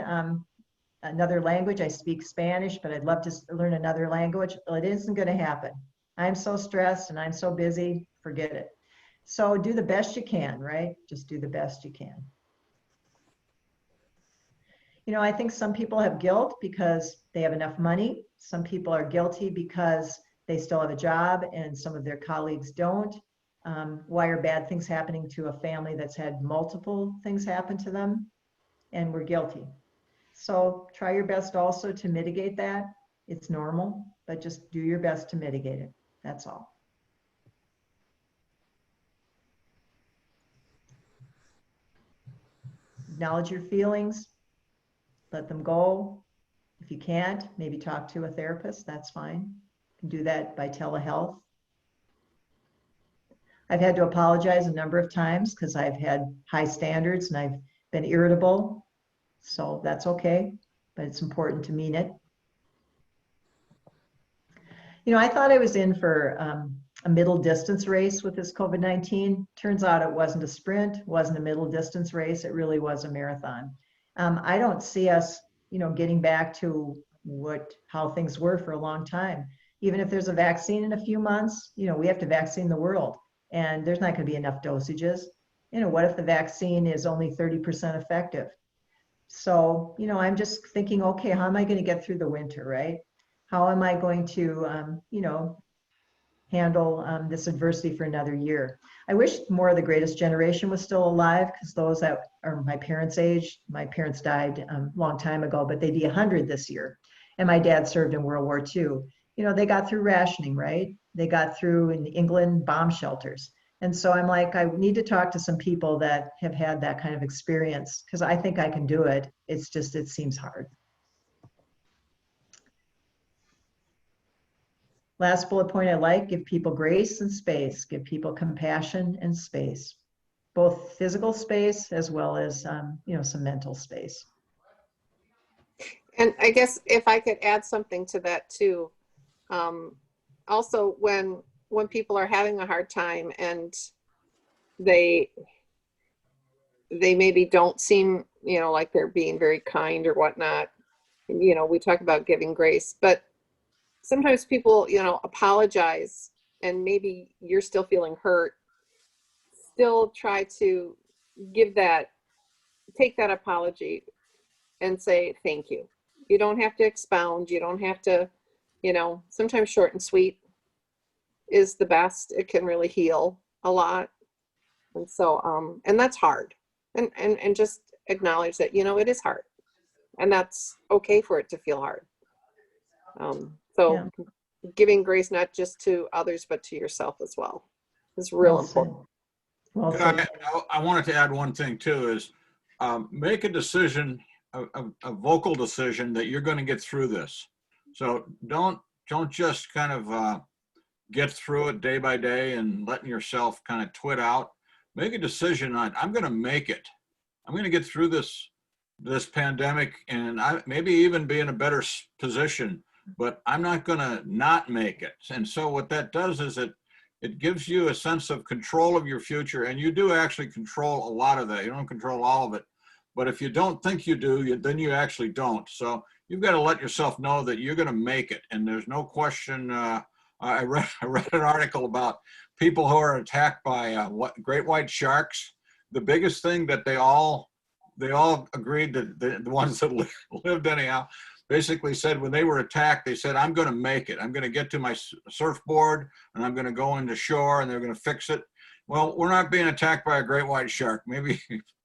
another language. I speak Spanish, but I'd love to learn another language. Well, it isn't going to happen. I'm so stressed and I'm so busy, forget it. So do the best you can, right? Just do the best you can. You know, I think some people have guilt because they have enough money. Some people are guilty because they still have a job and some of their colleagues don't. Why are bad things happening to a family that's had multiple things happen to them? And we're guilty. So try your best also to mitigate that. It's normal, but just do your best to mitigate it. That's all. Acknowledge your feelings, let them go. If you can't, maybe talk to a therapist, that's fine. You can do that by telehealth. I've had to apologize a number of times because I've had high standards and I've been irritable. So that's okay, but it's important to mean it. You know, I thought I was in for a middle distance race with this COVID-19. Turns out it wasn't a sprint, wasn't a middle distance race. It really was a marathon. I don't see us, you know, getting back to how things were for a long time. Even if there's a vaccine in a few months, you know, we have to vaccine the world, and there's not going to be enough dosages. You know, what if the vaccine is only 30% effective? So, you know, I'm just thinking, okay, how am I going to get through the winter, right? How am I going to, you know, handle this adversity for another year? I wish more of the greatest generation was still alive, because those that are my parents' age, my parents died a long time ago, but they'd be 100 this year. And my dad served in World War II. You know, they got through rationing, right? They got through in England bomb shelters. And so I'm like, I need to talk to some people that have had that kind of experience, because I think I can do it. It's just, it seems hard. Last bullet point I like, give people grace and space, give people compassion and space, both physical space as well as, you know, some mental space. And I guess if I could add something to that too, also when people are having a hard time and they maybe don't seem, you know, like they're being very kind or whatnot, you know, we talk about giving grace, but sometimes people, you know, apologize and maybe you're still feeling hurt. Still try to take that apology and say thank you. You don't have to expound. You don't have to, you know, sometimes short and sweet is the best. It can really heal a lot. And so, and that's hard. And just acknowledge that, you know, it is hard. And that's okay for it to feel hard. So yeah. Giving grace not just to others, but to yourself as well is real important. Well, I wanted to add one thing too, is make a decision, a vocal decision that you're going to get through this. So don't just kind of get through it day by day and letting yourself kind of twit out. Make a decision on, I'm going to make it. I'm going to get through this pandemic, and I maybe even be in a better position, but I'm not going to not make it. And so what that does is it gives you a sense of control of your future, and you do actually control a lot of that. You don't control all of it, but if you don't think you do, then you actually don't. So you've got to let yourself know that you're going to make it, and there's no question. I read an article about people who are attacked by great white sharks. The biggest thing that they all agreed that the ones that lived anyhow, basically said when they were attacked, they said, I'm going to make it. I'm going to get to my surfboard and I'm going to go into shore and they're going to fix it. Well, we're not being attacked by a great white shark. Maybe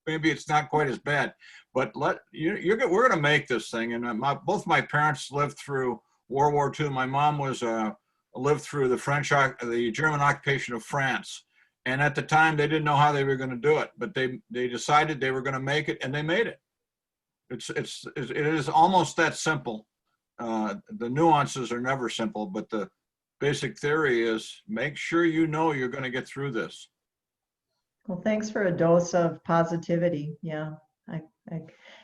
it's not quite as bad, but we're going to make this thing. And both my parents lived through World War II. My mom lived through the German occupation of France. And at the time, they didn't know how they were going to do it, but they decided they were going to make it, and they made it. It is almost that simple. The nuances are never simple, but the basic theory is make sure you know you're going to get through this. Well, thanks for a dose of positivity. Yeah.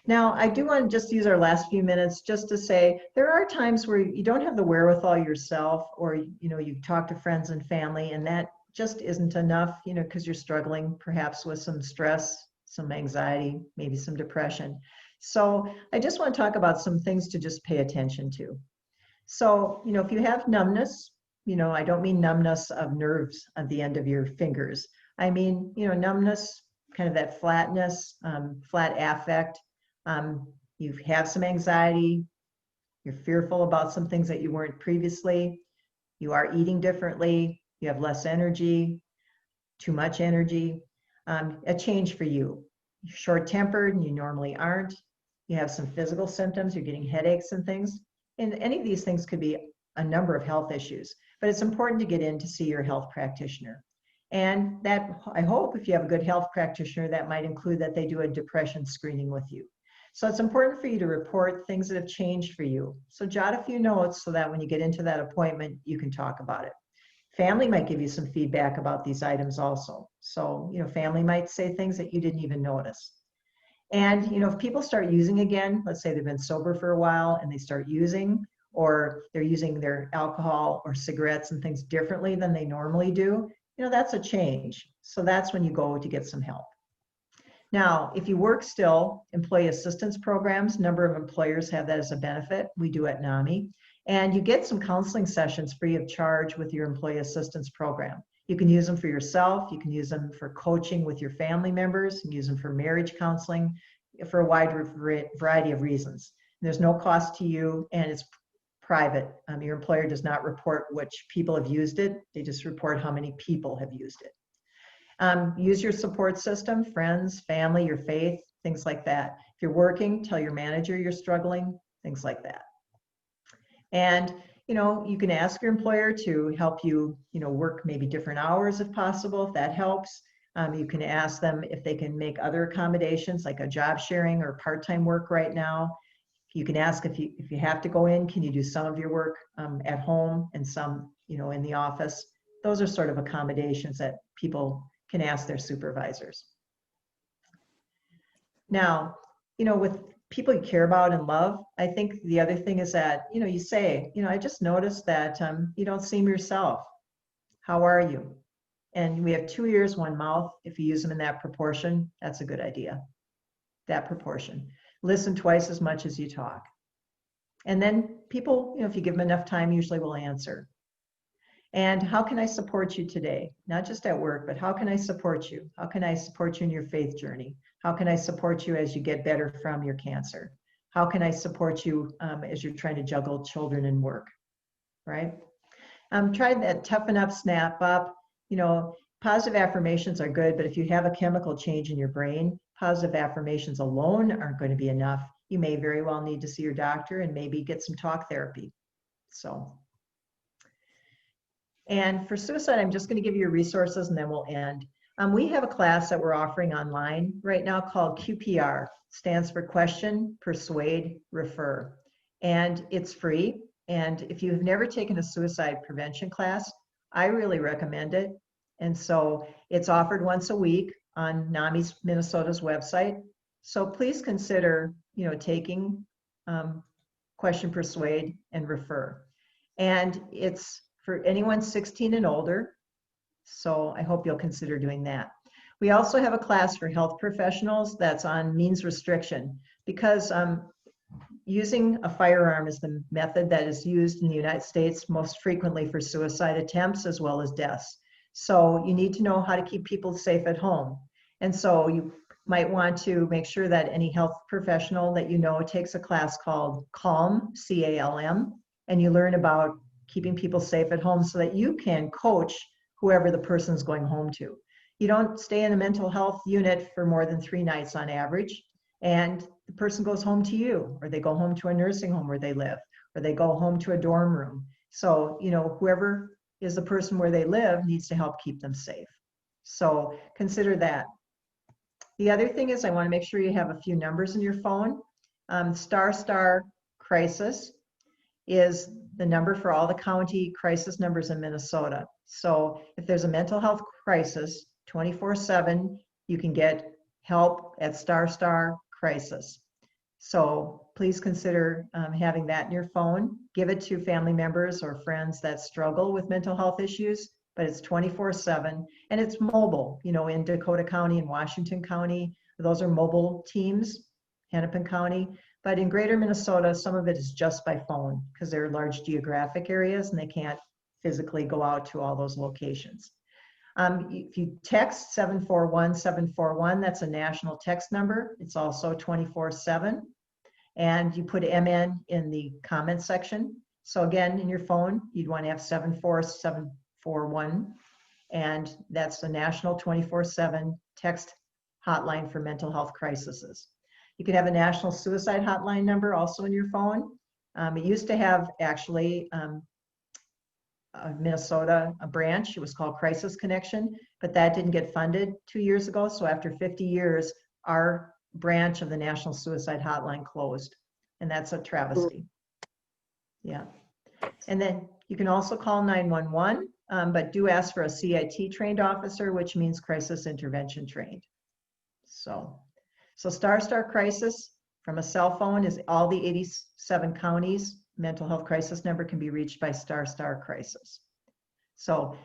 Now, I do want to just use our last few minutes just to say there are times where you don't have the wherewithal yourself, or you talk to friends and family, and that just isn't enough, because you're struggling perhaps with some stress, some anxiety, maybe some depression. So I just want to talk about some things to just pay attention to. So, if you have numbness, I don't mean numbness of nerves at the end of your fingers. I mean, numbness, kind of that flatness, flat affect. You have some anxiety, you're fearful about some things that you weren't previously, you are eating differently, you have less energy, too much energy, a change for you. You're short-tempered and you normally aren't. You have some physical symptoms, you're getting headaches and things. And any of these things could be a number of health issues, but it's important to get in to see your health practitioner. And that, I hope, if you have a good health practitioner, that might include that they do a depression screening with you. So it's important for you to report things that have changed for you. So jot a few notes so that when you get into that appointment, you can talk about it. Family might give you some feedback about these items also. So, family might say things that you didn't even notice. And, if people start using again, let's say they've been sober for a while and they start using, or they're using their alcohol or cigarettes and things differently than they normally do, that's a change. So that's when you go to get some help. Now, if you work still, employee assistance programs, a number of employers have that as a benefit. We do at NAMI. And you get some counseling sessions free of charge with your employee assistance program. You can use them for yourself. You can use them for coaching with your family members. You can use them for marriage counseling, for a wide variety of reasons. There's no cost to you, and it's private. Your employer does not report which people have used it. They just report how many people have used it. Use your support system, friends, family, your faith, things like that. If you're working, tell your manager you're struggling, things like that. And, you can ask your employer to help you, work maybe different hours if possible, if that helps. You can ask them if they can make other accommodations like a job sharing or part-time work right now. You can ask if you have to go in, can you do some of your work at home and some, in the office? Those are sort of accommodations that people can ask their supervisors. Now, with people you care about and love, I think the other thing is that, you say, I just noticed that you don't seem yourself. How are you? And we have 2 ears, 1 mouth. If you use them in that proportion, that's a good idea. That proportion. Listen twice as much as you talk. And then people, if you give them enough time, usually will answer. And how can I support you today? Not just at work, but how can I support you? How can I support you in your faith journey? How can I support you as you get better from your cancer? How can I support you as you're trying to juggle children and work, right? Try that toughen up, snap up. Positive affirmations are good, but if you have a chemical change in your brain, positive affirmations alone aren't going to be enough. You may very well need to see your doctor and maybe get some talk therapy. And for suicide, I'm just going to give you your resources and then we'll end. We have a class that we're offering online right now called QPR, stands for Question, Persuade, Refer. And it's free. And if you've never taken a suicide prevention class, I really recommend it. And so it's offered once a week on NAMI Minnesota's website. So please consider, taking Question, Persuade, and Refer. And it's for anyone 16 and older. So I hope you'll consider doing that. We also have a class for health professionals that's on means restriction, because using a firearm is the method that is used in the United States most frequently for suicide attempts as well as deaths. So you need to know how to keep people safe at home. And so might want to make sure that any health professional that you know takes a class called CALM, C-A-L-M, and you learn about keeping people safe at home so that you can coach whoever the person's going home to. You don't stay in a mental health unit for more than 3 nights on average, and the person goes home to you, or they go home to a nursing home where they live, or they go home to a dorm room. So, you know, whoever is the person where they live needs to help keep them safe. So consider that. The other thing is I want to make sure you have a few numbers in your phone. ** crisis is the number for all the county crisis numbers in Minnesota. So if there's a mental health crisis, 24/7, you can get help at ** crisis. So please consider having that in your phone. Give it to family members or friends that struggle with mental health issues, but it's 24/7 and it's mobile. You know, in Dakota County and Washington County, those are mobile teams, Hennepin County. But in greater Minnesota, some of it is just by phone because they're large geographic areas and they can't physically go out to all those locations. If you text 741-741, that's a national text number. It's also 24/7. And you put MN in the comment section. So again, in your phone, you'd want to have 74741. And that's the national 24/7 text hotline for mental health crises. You could have a national suicide hotline number also in your phone. It used to have actually Minnesota, a branch. It was called Crisis Connection, but that didn't get funded 2 years ago. So after 50 years, our branch of the National Suicide Hotline closed, and that's a travesty. Yeah. And then you can also call 911, but do ask for a CIT trained officer, which means crisis intervention trained. So ** crisis from a cell phone is all the 87 counties. Mental health crisis number can be reached by ** crisis. So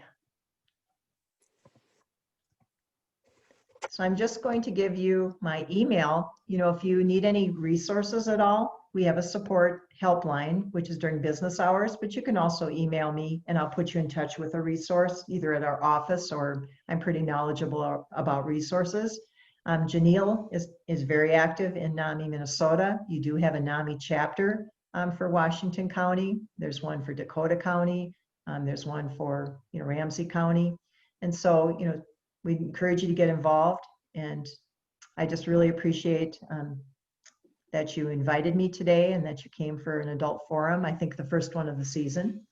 I'm just going to give you my email. You know, if you need any resources at all, we have a support helpline, which is during business hours, but you can also email me and I'll put you in touch with a resource either at our office or I'm pretty knowledgeable about resources. Janelle is very active in NAMI Minnesota. You do have a NAMI chapter for Washington County. There's one for Dakota County. There's one for, you know, Ramsey County. And so, you know, we encourage you to get involved. And I just really appreciate that you invited me today and that you came for an adult forum. I think the first one of the season.